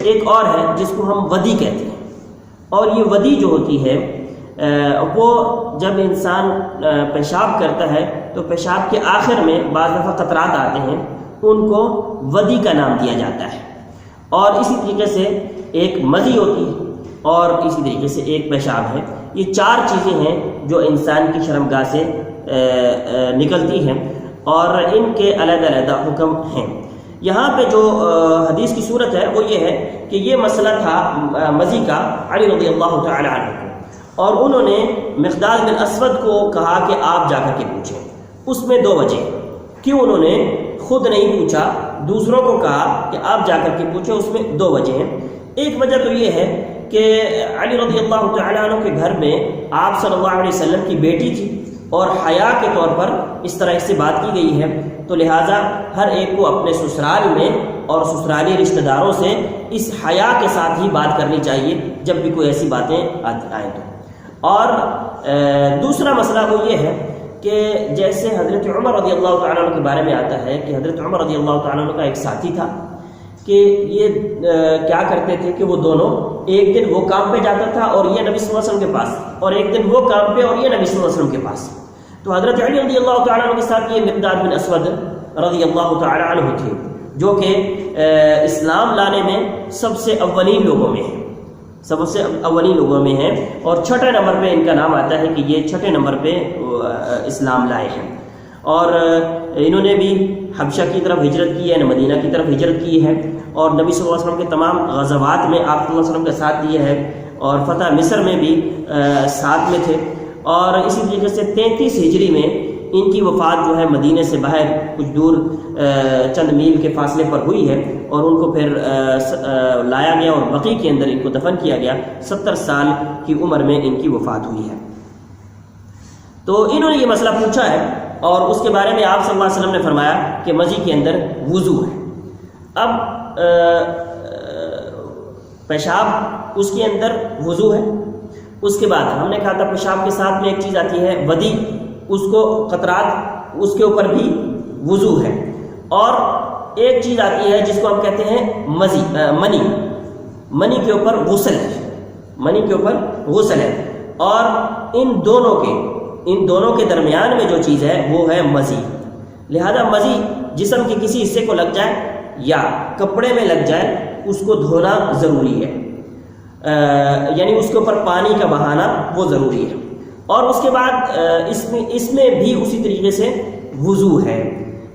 ایک اور ہے جس کو ہم ودی کہتے ہیں، اور یہ ودی جو ہوتی ہے وہ جب انسان پیشاب کرتا ہے تو پیشاب کے آخر میں بعض دفعہ قطرات آتے ہیں، ان کو ودی کا نام دیا جاتا ہے۔ اور اسی طریقے سے ایک مزی ہوتی ہے، اور اسی طریقے سے ایک پیشاب ہے۔ یہ چار چیزیں ہیں جو انسان کی شرمگاہ سے نکلتی ہیں، اور ان کے علیحدہ علیحدہ حکم ہیں۔ یہاں پہ جو حدیث کی صورت ہے وہ یہ ہے کہ یہ مسئلہ تھا مزی کا علی رضی اللہ تعالی عنہ کو، اور انہوں نے مقداد بن اسود کو کہا کہ آپ جا کر کے پوچھیں۔ اس میں دو وجہ، کیوں انہوں نے خود نہیں پوچھا، دوسروں کو کہا کہ آپ جا کر کے پوچھیں، اس میں دو وجہ ہیں۔ ایک وجہ تو یہ ہے کہ علی رضی اللہ تعالی عنہ کے گھر میں آپ صلی اللہ علیہ وسلم کی بیٹی تھی، اور حیا کے طور پر اس طرح اس سے بات کی گئی ہے، تو لہٰذا ہر ایک کو اپنے سسرال میں اور سسرالی رشتہ داروں سے اس حیا کے ساتھ ہی بات کرنی چاہیے جب بھی کوئی ایسی باتیں آئیں تو۔ اور دوسرا مسئلہ وہ یہ ہے کہ جیسے حضرت عمر رضی اللہ تعالیٰ عنہ کے بارے میں آتا ہے کہ حضرت عمر رضی اللہ تعالیٰ عنہ کا ایک ساتھی تھا کہ یہ کیا کرتے تھے کہ وہ دونوں ایک دن وہ کام پہ جاتا تھا اور یہ نبی صلی اللہ علیہ وسلم کے پاس، اور ایک دن وہ کام پہ اور یہ نبی صلی اللہ علیہ وسلم کے پاس۔ تو حضرت علی رضی اللہ تعالیٰ عنہ کے ساتھ یہ مقداد بن اسود رضی اللہ تعالیٰ عنہ تھے، جو کہ اسلام لانے میں سب سے اولین لوگوں میں ہیں، اور چھٹے نمبر پہ ان کا نام آتا ہے کہ یہ چھٹے نمبر پہ اسلام لائے ہیں۔ اور انہوں نے بھی حبشہ کی طرف ہجرت کی ہے، مدینہ کی طرف ہجرت کی ہے، اور نبی صلی اللہ علیہ وسلم کے تمام غزوات میں آپ صلی اللہ علیہ وسلم کا ساتھ دیا ہے، اور فتح مصر میں بھی ساتھ میں تھے۔ اور اسی طریقے سے 33 ہجری میں ان کی وفات جو ہے مدینہ سے باہر کچھ دور چند میل کے فاصلے پر ہوئی ہے، اور ان کو پھر لایا گیا اور بقیع کے اندر ان کو دفن کیا گیا۔ 70 سال کی عمر میں ان کی وفات ہوئی ہے۔ تو انہوں نے یہ مسئلہ پوچھا ہے، اور اس کے بارے میں آپ صلی اللہ علیہ وسلم نے فرمایا کہ مزی کے اندر وضو ہے۔ اب پیشاب اس کے اندر وضو ہے، اس کے بعد ہم نے کہا تھا پیشاب کے ساتھ میں ایک چیز آتی ہے ودی، اس کو قطرات، اس کے اوپر بھی وضو ہے، اور ایک چیز آتی ہے جس کو ہم کہتے ہیں منی کے اوپر غسل ہے، اور ان دونوں کے درمیان میں جو چیز ہے وہ ہے مزی۔ لہذا مزی جسم کے کسی حصے کو لگ جائے یا کپڑے میں لگ جائے اس کو دھونا ضروری ہے، یعنی اس کے اوپر پانی کا بہانا وہ ضروری ہے، اور اس کے بعد اس میں بھی اسی طریقے سے وضو ہے۔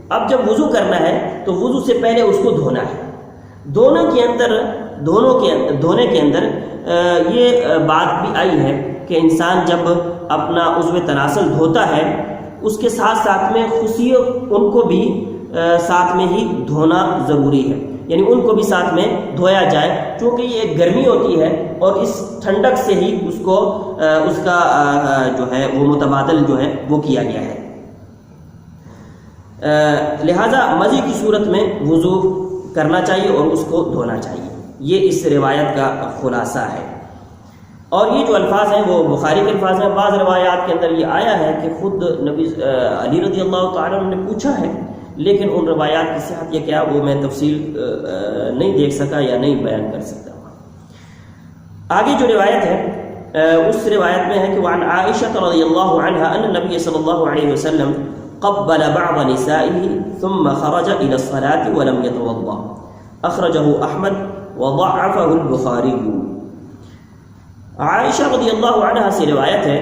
اب جب وضو کرنا ہے تو وضو سے پہلے اس کو دھونا ہے۔ دھونے کے اندر یہ بات بھی آئی ہے کہ انسان جب اپنا عضو تناسل دھوتا ہے اس کے ساتھ ساتھ میں خصیوں ان کو بھی ساتھ میں ہی دھونا ضروری ہے، یعنی ان کو بھی ساتھ میں دھویا جائے، چونکہ یہ ایک گرمی ہوتی ہے اور اس ٹھنڈک سے ہی اس کا جو ہے وہ متبادل جو ہے وہ کیا گیا ہے۔ لہذا مزی کی صورت میں وضو کرنا چاہیے اور اس کو دھونا چاہیے، یہ اس روایت کا خلاصہ ہے۔ اور یہ جو الفاظ ہیں وہ بخاری کے الفاظ ہیں۔ بعض روایات کے اندر یہ آیا ہے کہ خود نبی علی رضی اللہ تعالیٰ عنہ نے پوچھا ہے، لیکن ان روایات کی صحت یہ کیا وہ میں تفصیل نہیں دیکھ سکا یا نہیں بیان کر سکتا۔ آگے جو روایت ہے اس روایت میں ہے کہ وعن عائشہ رضی اللہ عنہا ان نبی صلی اللہ علیہ وسلم قبل بعض نسائه ثم خرج الى الصلاة ولم يتوضا، اخرجه احمد وضعفه البخاری۔ عائشہ رضی اللہ عنہا سے روایت ہے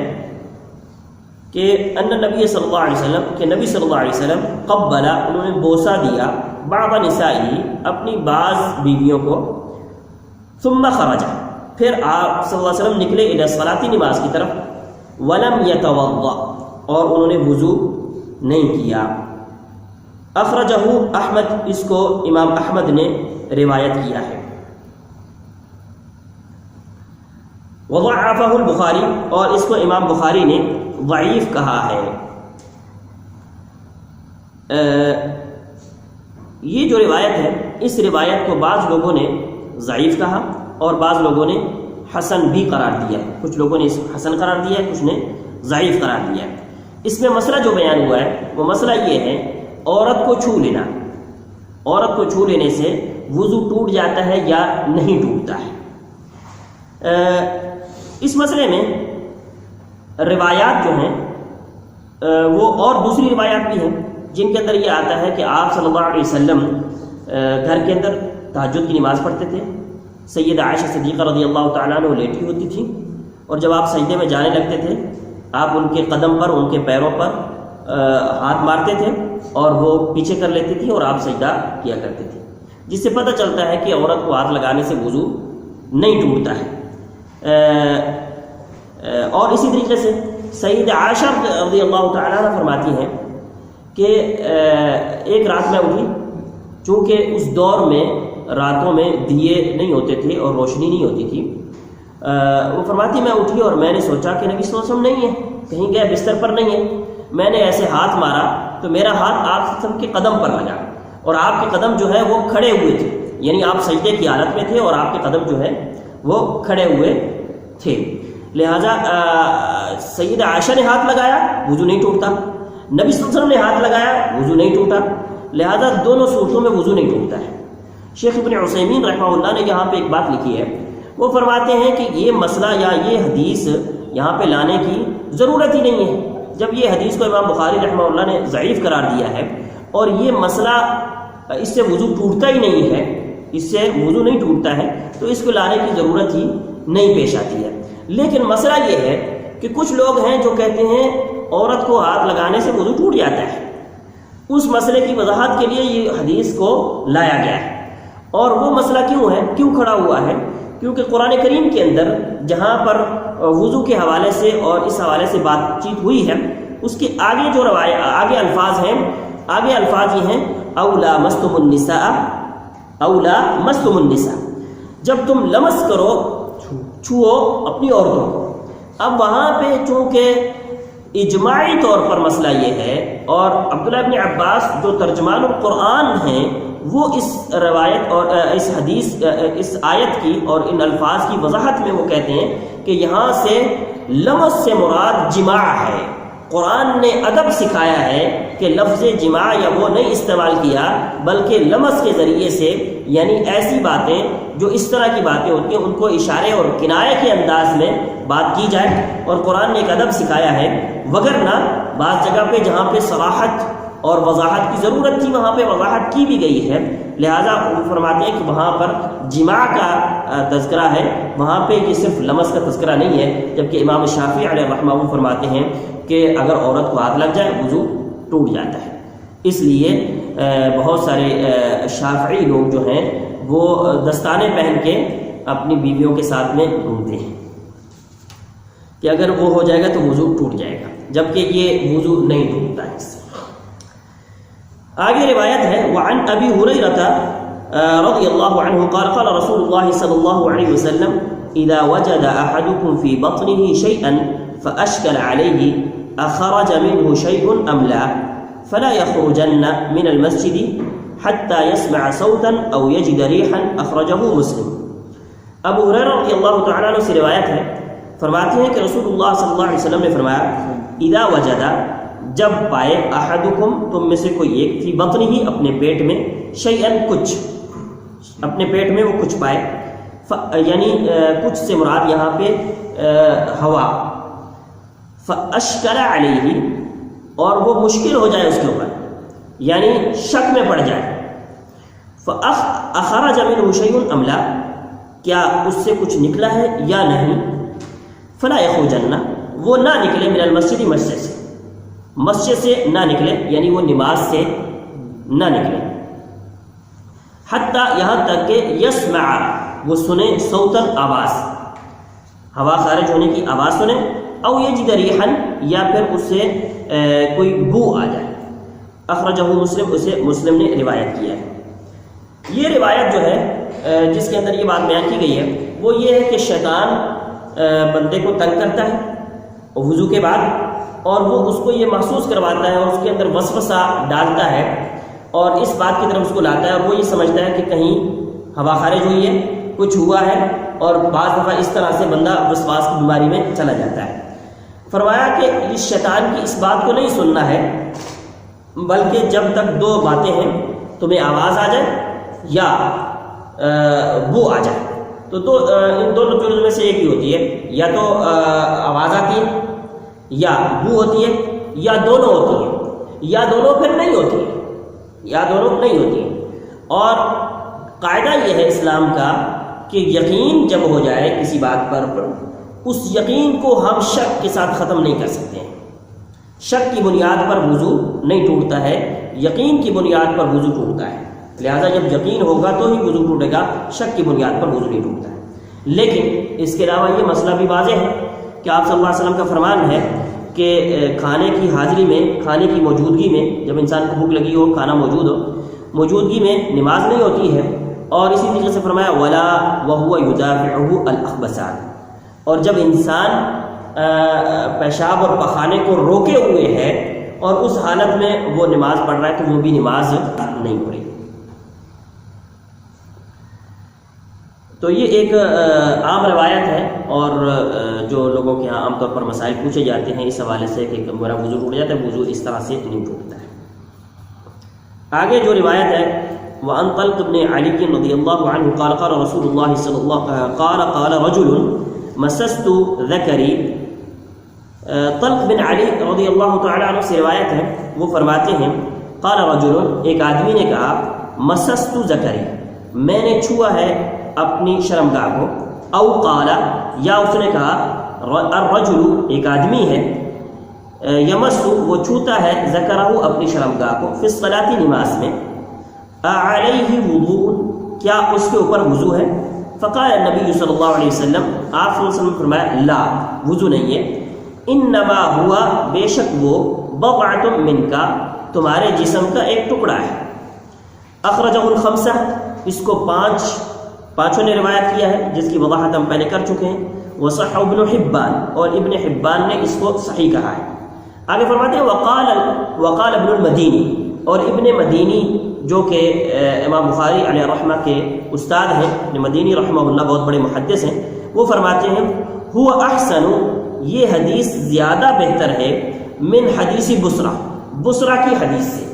کہ ان نبی صلی اللہ علیہ وسلم کہ نبی صلی اللہ علیہ وسلم قبل انہوں نے بوسہ دیا بعض نسائی اپنی بعض بیویوں کو، ثم خرج پھر آپ صلی اللہ علیہ وسلم نکلے الی الصلاۃ نماز کی طرف، ولم یتوضا اور انہوں نے وضو نہیں کیا۔ اخرجہ احمد، اس کو امام احمد نے روایت کیا ہے۔ وضعفہ البخاری، اور اس کو امام بخاری نے ضعیف کہا ہے۔ یہ جو روایت ہے، اس روایت کو بعض لوگوں نے ضعیف کہا اور بعض لوگوں نے حسن بھی قرار دیا ہے۔ کچھ لوگوں نے اس کو حسن قرار دیا ہے، کچھ نے ضعیف قرار دیا ہے۔ اس میں مسئلہ جو بیان ہوا ہے وہ مسئلہ یہ ہے، عورت کو چھو لینا، عورت کو چھو لینے سے وضو ٹوٹ جاتا ہے یا نہیں ٹوٹتا ہے۔ اس مسئلے میں روایات جو ہیں وہ اور دوسری روایات بھی ہیں جن کے اندر یہ آتا ہے کہ آپ صلی اللہ علیہ وسلم گھر کے اندر تہجد کی نماز پڑھتے تھے، سیدہ عائشہ صدیقہ رضی اللہ تعالیٰ عنہ لیٹی ہوتی تھی، اور جب آپ سجدے میں جانے لگتے تھے آپ ان کے قدم پر، ان کے پیروں پر ہاتھ مارتے تھے اور وہ پیچھے کر لیتی تھی اور آپ سجدہ کیا کرتے تھے، جس سے پتہ چلتا ہے کہ عورت کو ہاتھ لگانے سے وضو نہیں ٹوٹتا ہے۔ اور اسی طریقے سے سیدہ عائشہ رضی اللہ تعالیٰ عنہ فرماتی ہیں کہ ایک رات میں اٹھی، چونکہ اس دور میں راتوں میں دیے نہیں ہوتے تھے اور روشنی نہیں ہوتی تھی، وہ فرماتی میں اٹھی اور میں نے سوچا کہ نبی صلی اللہ علیہ وسلم نہیں ہے، کہیں گئے، بستر پر نہیں ہے۔ میں نے ایسے ہاتھ مارا تو میرا ہاتھ آپ صلی اللہ علیہ وسلم کے قدم پر لگا، اور آپ کے قدم جو ہے وہ کھڑے ہوئے تھے، یعنی آپ سجدے کی حالت میں تھے اور آپ کے قدم جو ہے وہ کھڑے ہوئے تھے، لہٰذا سیدہ عائشہ نے ہاتھ لگایا، وضو نہیں ٹوٹتا، نبی صلی اللہ علیہ وسلم نے ہاتھ لگایا، وضو نہیں ٹوٹا، لہذا دونوں صورتوں میں وضو نہیں ٹوٹتا ہے۔ شیخ ابن عثیمین رحمہ اللہ نے یہاں پہ ایک بات لکھی ہے، وہ فرماتے ہیں کہ یہ مسئلہ یا یہ حدیث یہاں پہ لانے کی ضرورت ہی نہیں ہے۔ جب یہ حدیث کو امام بخاری رحمہ اللہ نے ضعیف قرار دیا ہے اور یہ مسئلہ اس سے وضو ٹوٹتا ہی نہیں ہے، اس سے وضو نہیں ٹوٹتا ہے، تو اس کو لانے کی ضرورت ہی نہیں پیش آتی ہے۔ لیکن مسئلہ یہ ہے کہ کچھ لوگ ہیں جو کہتے ہیں عورت کو ہاتھ لگانے سے وضو ٹوٹ جاتا ہے، اس مسئلے کی وضاحت کے لیے یہ حدیث کو لایا گیا ہے۔ اور وہ مسئلہ کیوں کھڑا ہوا ہے؟ کیونکہ قرآن کریم کے اندر جہاں پر وضو کے حوالے سے اور اس حوالے سے بات چیت ہوئی ہے، اس کے آگے جو آگے الفاظ یہ ہیں اولا مستم النساء، اولا مستم النساء، جب تم لمس کرو، چھو اپنی عورتوں کو۔ اب وہاں پہ چونکہ اجماعی طور پر مسئلہ یہ ہے، اور عبداللہ ابن عباس جو ترجمان القرآن ہیں وہ اس روایت اور اس حدیث، اس آیت کی اور ان الفاظ کی وضاحت میں وہ کہتے ہیں کہ یہاں سے لمس سے مراد جماع ہے۔ قرآن نے ادب سکھایا ہے کہ لفظ جماع یا وہ نہیں استعمال کیا، بلکہ لمس کے ذریعے سے، یعنی ایسی باتیں جو اس طرح کی باتیں ہوتی ہیں ان کو اشارے اور کنایے کے انداز میں بات کی جائے، اور قرآن نے ایک ادب سکھایا ہے۔ وگرنہ بعض جگہ پہ جہاں پہ صراحت اور وضاحت کی ضرورت تھی وہاں پہ وضاحت کی بھی گئی ہے، لہٰذا وہ فرماتے ہیں کہ وہاں پر جماع کا تذکرہ ہے، وہاں پہ یہ صرف لمس کا تذکرہ نہیں ہے۔ جبکہ امام شافعی علیہ رحمہ وہ فرماتے ہیں کہ اگر عورت کو ہاتھ لگ جائے وضو ٹوٹ جاتا ہے۔ اس لیے بہت سارے شافعی لوگ جو ہیں وہ دستانے پہن کے اپنی بیویوں کے ساتھ میں گھومتے ہیں کہ اگر وہ ہو جائے گا تو وضو ٹوٹ جائے گا، جبکہ یہ وضو نہیں ٹوٹتا ہے اس سے۔ آگے روایت ہے وعن ابی ہریرہ رضی اللہ عنہ قال قال رسول اللہ صلی اللہ علیہ وسلم اذا وجد احدكم في بطنه شيئا فاشكل عليه اخرج منه شيء ام لا فلا يخرجن من المسجد حتى يسمع صوتا او يجد ريحا اخرجه مسلم۔ ابو ہریرہ رضی اللہ تعالی عنہ سے روایت ہے، فرماتے ہیں کہ رسول اللہ صلی اللہ علیہ وسلم نے فرمایا اذا وجد، جب پائے، احدکم، تم میں سے کوئی ایک، فی بطنہ ہی، اپنے پیٹ میں، شیئن، کچھ، اپنے پیٹ میں وہ کچھ پائے، یعنی کچھ سے مراد یہاں پہ ہوا، فاشکل علیہ، اور وہ مشکل ہو جائے اس کے اوپر، یعنی شک میں پڑ جائے، فاخرج منہ شیء ام لا، کیا اس سے کچھ نکلا ہے یا نہیں، فلا یخرجن، وہ نہ نکلے، من المسجد، مسجد سے نہ نکلے، یعنی وہ نماز سے نہ نکلے، حتیٰ، یہاں تک کہ یسمع، وہ سنے، صوتاً، آواز، ہوا خارج ہونے کی آواز سنے، او یجد ریحاً، یا پھر اس سے کوئی بو آ جائے۔ اخرجہ مسلم، اسے مسلم نے روایت کیا ہے۔ یہ روایت جو ہے جس کے اندر یہ بات بیان کی گئی ہے وہ یہ ہے کہ شیطان بندے کو تنگ کرتا ہے وضو کے بعد، اور وہ اس کو یہ محسوس کرواتا ہے اور اس کے اندر وسوسہ ڈالتا ہے اور اس بات کی طرف اس کو لاتا ہے، اور وہ یہ سمجھتا ہے کہ کہیں ہوا خارج ہوئی ہے، کچھ ہوا ہے، اور بعض دفعہ اس طرح سے بندہ وسواس کی بیماری میں چلا جاتا ہے۔ فرمایا کہ اس شیطان کی اس بات کو نہیں سننا ہے، بلکہ جب تک دو باتیں ہیں، تمہیں آواز آ جائے یا بو آ جائے، تو ان دونوں چیزوں میں سے ایک ہی ہوتی ہے، یا تو آواز آتی ہے یا بو ہوتی ہے یا دونوں ہوتی ہے، یا دونوں پھر نہیں ہوتی ہے، یا دونوں نہیں ہوتی ہے۔ اور قاعدہ یہ ہے اسلام کا کہ یقین جب ہو جائے کسی بات پر اس یقین کو ہم شک کے ساتھ ختم نہیں کر سکتے ہیں۔ شک کی بنیاد پر وضو نہیں ٹوٹتا ہے، یقین کی بنیاد پر وضو ٹوٹتا ہے، لہذا جب یقین ہوگا تو ہی وضو ٹوٹے گا، شک کی بنیاد پر وضو نہیں ٹوٹتا ہے۔ لیکن اس کے علاوہ یہ مسئلہ بھی واضح ہے کہ آپ صلی اللہ علیہ وسلم کا فرمان ہے کہ کھانے کی حاضری میں، کھانے کی موجودگی میں، جب انسان کو بھوک لگی ہو، کھانا موجود ہو، موجودگی میں نماز نہیں ہوتی ہے، اور اسی طریقے سے فرمایا ولا وهو يدافعه الاخبثان، اور جب انسان پیشاب اور پخانے کو روکے ہوئے ہے اور اس حالت میں وہ نماز پڑھ رہا ہے تو وہ بھی نماز نہیں ہو رہی۔ تو یہ ایک عام روایت ہے، اور جو لوگوں کے یہاں عام طور پر مسائل پوچھے جاتے ہیں اس حوالے سے کہ میرا وضو ٹوٹ جاتا ہے، وضو اس طرح سے نہیں ٹوٹتا ہے۔ آگے جو روایت ہے وعن طلق بن علی رضی اللہ عنہ قال قال رسول اللہ صلی اللہ قال رجل مسست ذکری، طلق بن علی رضی اللہ تعالی عنہ سے روایت ہے، وہ فرماتے ہیں قال رجل، ایک آدمی نے کہا مسست ذکری، میں نے چھوا ہے اپنی شرمگاہ کو، او قال، یا اس نے کہا الرجل، ایک آدمی ہے، یمس، وہ چھوتا ہے، ذکرہ، اپنی شرمگاہ کو، فی الصلاۃ، نماز میں، علیہ وضوء، کیا اس کے اوپر وضو ہے؟ فقال نبی صلی اللہ علیہ وسلم، آپ صلی اللہ علیہ وسلم نے فرمایا لا، وضو نہیں ہے، انما ہوا، بے شک وہ، بضعۃ منک، تمہارے جسم کا ایک ٹکڑا ہے۔ اخرجہ الخمسہ، اس کو پانچوں نے روایت کیا ہے، جس کی وضاحت ہم پہلے کر چکے ہیں، وصح ابن حبان، اور ابن حبان نے اس کو صحیح کہا ہے۔ آگے فرماتے ہیں وقال ابن المدینی، اور ابن مدینی جو کہ امام بخاری علیہ رحمہ کے استاد ہیں، ابن مدینی رحمہ اللہ بہت بڑے محدث ہیں، وہ فرماتے ہیں هو احسن، یہ حدیث زیادہ بہتر ہے، من حدیث بصرہ، بصرہ کی حدیث سے۔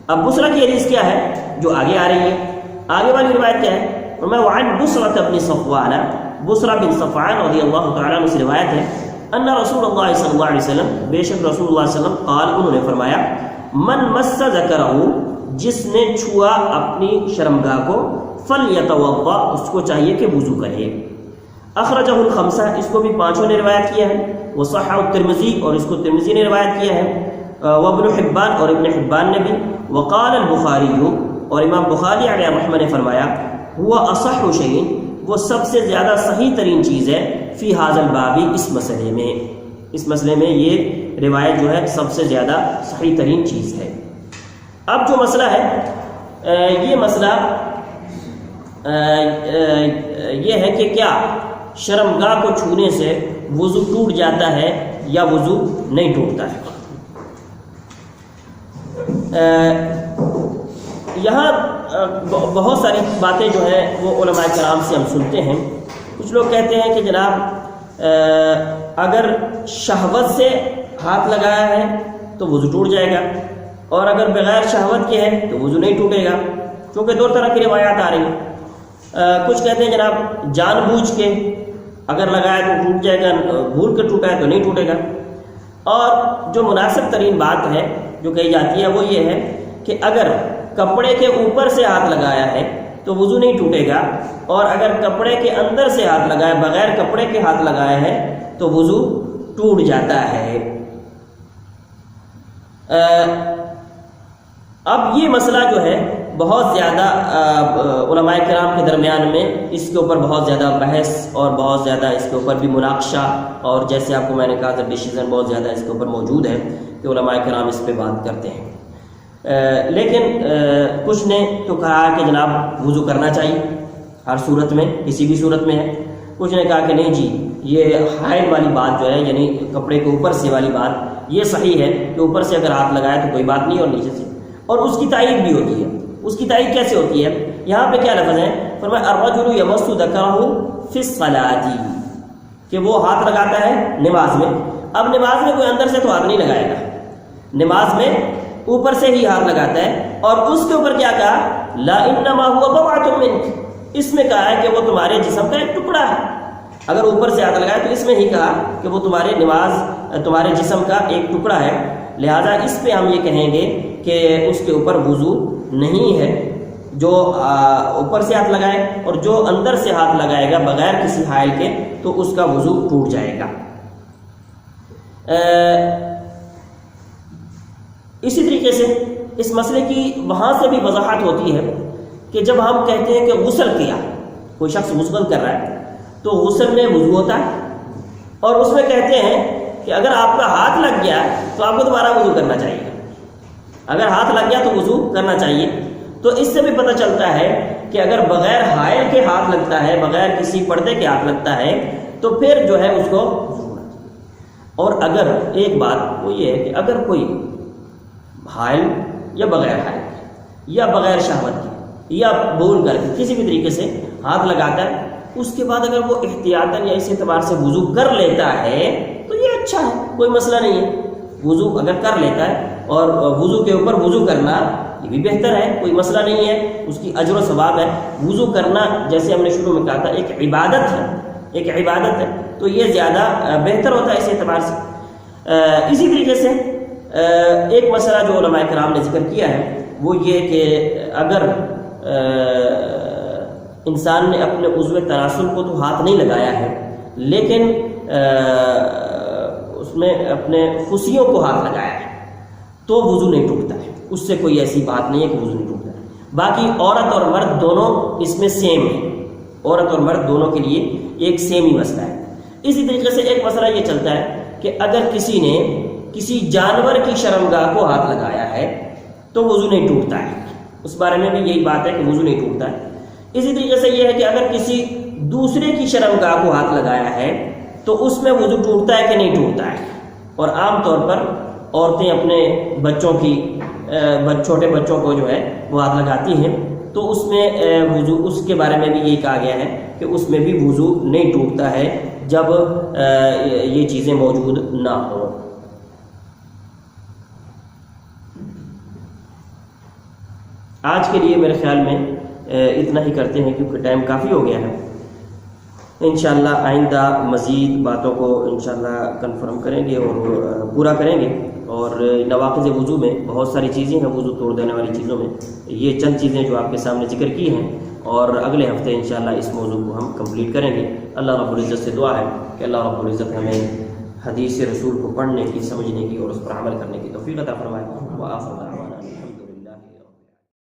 اب بصرہ کی حدیث کیا ہے جو آگے آ رہی ہے؟ آگے والی روایت کیا ہے؟ وعن بصرة بن صفوان، بصرہ بن صفوان رضی اللہ تعالیٰ عنہ سے روایت ہے، ان رسول اللہ صلی اللہ علیہ وسلم، بے شک رسول اللہ صلی اللہ علیہ وسلم، قال، انہوں نے فرمایا، من مس ذکرہ، جس نے چھوا اپنی شرمگاہ کو، فلیتوضا، اس کو چاہیے کہ وضو کرے۔ اخرجہ الخمسہ، اس کو بھی پانچوں نے روایت کیا ہے، وصححہ الترمذی، اور اس کو ترمذی نے روایت کیا ہے، وابن حبان، اور ابن حبان نے بھی، وقال البخاری، اور امام بخاری علیہ رحمہ نے فرمایا، ہوا اصح شیء، وہ سب سے زیادہ صحیح ترین چیز ہے، فی ھذا الباب، اس مسئلے میں یہ روایت جو ہے سب سے زیادہ صحیح ترین چیز ہے۔ اب جو مسئلہ ہے، یہ مسئلہ یہ ہے کہ کیا شرمگاہ کو چھونے سے وضو ٹوٹ جاتا ہے یا وضو نہیں ٹوٹتا ہے۔ یہاں بہت ساری باتیں جو ہیں وہ علماء کرام سے ہم سنتے ہیں۔ کچھ لوگ کہتے ہیں کہ جناب اگر شہوت سے ہاتھ لگایا ہے تو وضو ٹوٹ جائے گا، اور اگر بغیر شہوت کے ہے تو وضو نہیں ٹوٹے گا، کیونکہ دو طرح کی روایات آ رہی ہیں۔ کچھ کہتے ہیں جناب جان بوجھ کے اگر لگایا تو ٹوٹ جائے گا، بھول کے ٹوٹا ہے تو نہیں ٹوٹے گا۔ اور جو مناسب ترین بات ہے جو کہی جاتی ہے وہ یہ ہے کہ اگر کپڑے کے اوپر سے ہاتھ لگایا ہے تو وضو نہیں ٹوٹے گا، اور اگر کپڑے کے اندر سے ہاتھ لگایا، بغیر کپڑے کے ہاتھ لگایا ہے تو وضو ٹوٹ جاتا ہے۔ اب یہ مسئلہ جو ہے بہت زیادہ علماء کرام کے درمیان میں اس کے اوپر بہت زیادہ بحث اور بہت زیادہ اس کے اوپر بھی مناقشہ، اور جیسے آپ کو میں نے کہا تھا ڈیسیژن بہت زیادہ اس کے اوپر موجود ہے کہ علماء کرام اس پہ بات کرتے ہیں۔ لیکن کچھ نے تو کہا کہ جناب وضو کرنا چاہیے ہر صورت میں، کسی بھی صورت میں ہے۔ کچھ نے کہا کہ نہیں جی یہ حائل والی بات جو ہے یعنی کپڑے کے اوپر سے والی بات یہ صحیح ہے کہ اوپر سے اگر ہاتھ لگائے تو کوئی بات نہیں اور نیچے سے، اور اس کی تائید بھی ہوتی ہے۔ اس کی تائید کیسے ہوتی ہے؟ یہاں پہ کیا لفظ ہے؟ فرمایا الرجل یمس ذکرہ فی الصلاۃ، کہ وہ ہاتھ لگاتا ہے نماز میں۔ اب نماز میں کوئی اندر سے تو ہاتھ نہیں لگائے گا، نماز میں اوپر سے ہی ہاتھ لگاتا ہے، اور اس کے اوپر کیا کہا؟ لا انما هو بضعۃ منک، اس میں کہا ہے کہ وہ تمہارے جسم کا ایک ٹکڑا ہے۔ اگر اوپر سے ہاتھ لگائے تو اس میں ہی کہا کہ وہ تمہارے جسم کا ایک ٹکڑا ہے، لہذا اس پہ ہم یہ کہیں گے کہ اس کے اوپر وضو نہیں ہے، جو اوپر سے ہاتھ لگائے، اور جو اندر سے ہاتھ لگائے گا بغیر کسی حائل کے تو اس کا وضو ٹوٹ جائے گا۔ اسی طریقے سے اس مسئلے کی وہاں سے بھی وضاحت ہوتی ہے کہ جب ہم کہتے ہیں کہ غسل کیا، کوئی شخص غسل کر رہا ہے تو غسل میں وضو ہوتا ہے، اور اس میں کہتے ہیں کہ اگر آپ کا ہاتھ لگ گیا تو آپ کو دوبارہ وضو کرنا چاہیے، اگر ہاتھ لگ گیا تو وضو کرنا چاہیے۔ تو اس سے بھی پتہ چلتا ہے کہ اگر بغیر حائل کے ہاتھ لگتا ہے، بغیر کسی پردے کے ہاتھ لگتا ہے تو پھر جو ہے اس کو وضو کرنا چاہیے۔ اور اگر ایک بات وہ یہ ہے کہ اگر کوئی حائل یا بغیر حائل یا بغیر شہوت کے یا بول کر کے کسی بھی طریقے سے ہاتھ لگاتا ہے، اس کے بعد اگر وہ احتیاطاً یا اس اعتبار سے وضو کر لیتا ہے تو یہ اچھا ہے، کوئی مسئلہ نہیں ہے۔ وضو اگر کر لیتا ہے اور وضو کے اوپر وضو کرنا یہ بھی بہتر ہے، کوئی مسئلہ نہیں ہے، اس کی اجر و ثواب ہے۔ وضو کرنا جیسے ہم نے شروع میں کہا تھا ایک عبادت ہے، ایک عبادت ہے، تو یہ زیادہ بہتر ہوتا ہے اس اعتبار سے۔ اسی طریقے سے ایک مسئلہ جو علماء کرام نے ذکر کیا ہے وہ یہ کہ اگر انسان نے اپنے عضو تناسل کو تو ہاتھ نہیں لگایا ہے، لیکن اس میں اپنے خصیوں کو ہاتھ لگایا ہے تو وضو نہیں ٹوٹتا ہے، اس سے کوئی ایسی بات نہیں ہے کہ وضو نہیں ٹوٹتا ہے۔ باقی عورت اور مرد دونوں اس میں سیم ہیں، عورت اور مرد دونوں کے لیے ایک سیم ہی مسئلہ ہے۔ اسی طریقے سے ایک مسئلہ یہ چلتا ہے کہ اگر کسی نے کسی جانور کی شرمگاہ کو ہاتھ لگایا ہے تو وضو نہیں ٹوٹتا ہے، اس بارے میں بھی یہی بات ہے کہ وضو نہیں ٹوٹتا ہے۔ اسی طریقے سے یہ ہے کہ اگر کسی دوسرے کی شرمگاہ کو ہاتھ لگایا ہے تو اس میں وضو ٹوٹتا ہے کہ نہیں ٹوٹتا ہے۔ اور عام طور پر عورتیں اپنے بچوں کی چھوٹے بچوں کو جو ہے وہ ہاتھ لگاتی ہیں تو اس میں وضو، اس کے بارے میں بھی یہی کہا گیا ہے کہ اس میں بھی وضو نہیں ٹوٹتا ہے جب یہ چیزیں موجود نہ ہوں۔ آج کے لیے میرے خیال میں اتنا ہی کرتے ہیں کیونکہ ٹائم کافی ہو گیا ہے۔ انشاءاللہ آئندہ مزید باتوں کو انشاءاللہ کنفرم کریں گے اور پورا کریں گے۔ اور نواقض وضو میں بہت ساری چیزیں ہیں، وضو توڑ دینے والی چیزوں میں یہ چند چیزیں جو آپ کے سامنے ذکر کی ہیں، اور اگلے ہفتے انشاءاللہ اس موضوع کو ہم کمپلیٹ کریں گے۔ اللہ رب العزت سے دعا ہے کہ اللہ رب العزت ہمیں حدیث رسول کو پڑھنے کی، سمجھنے کی اور اس پر عمل کرنے کی توفیق عطا فرمائے۔ وآخر دعوانا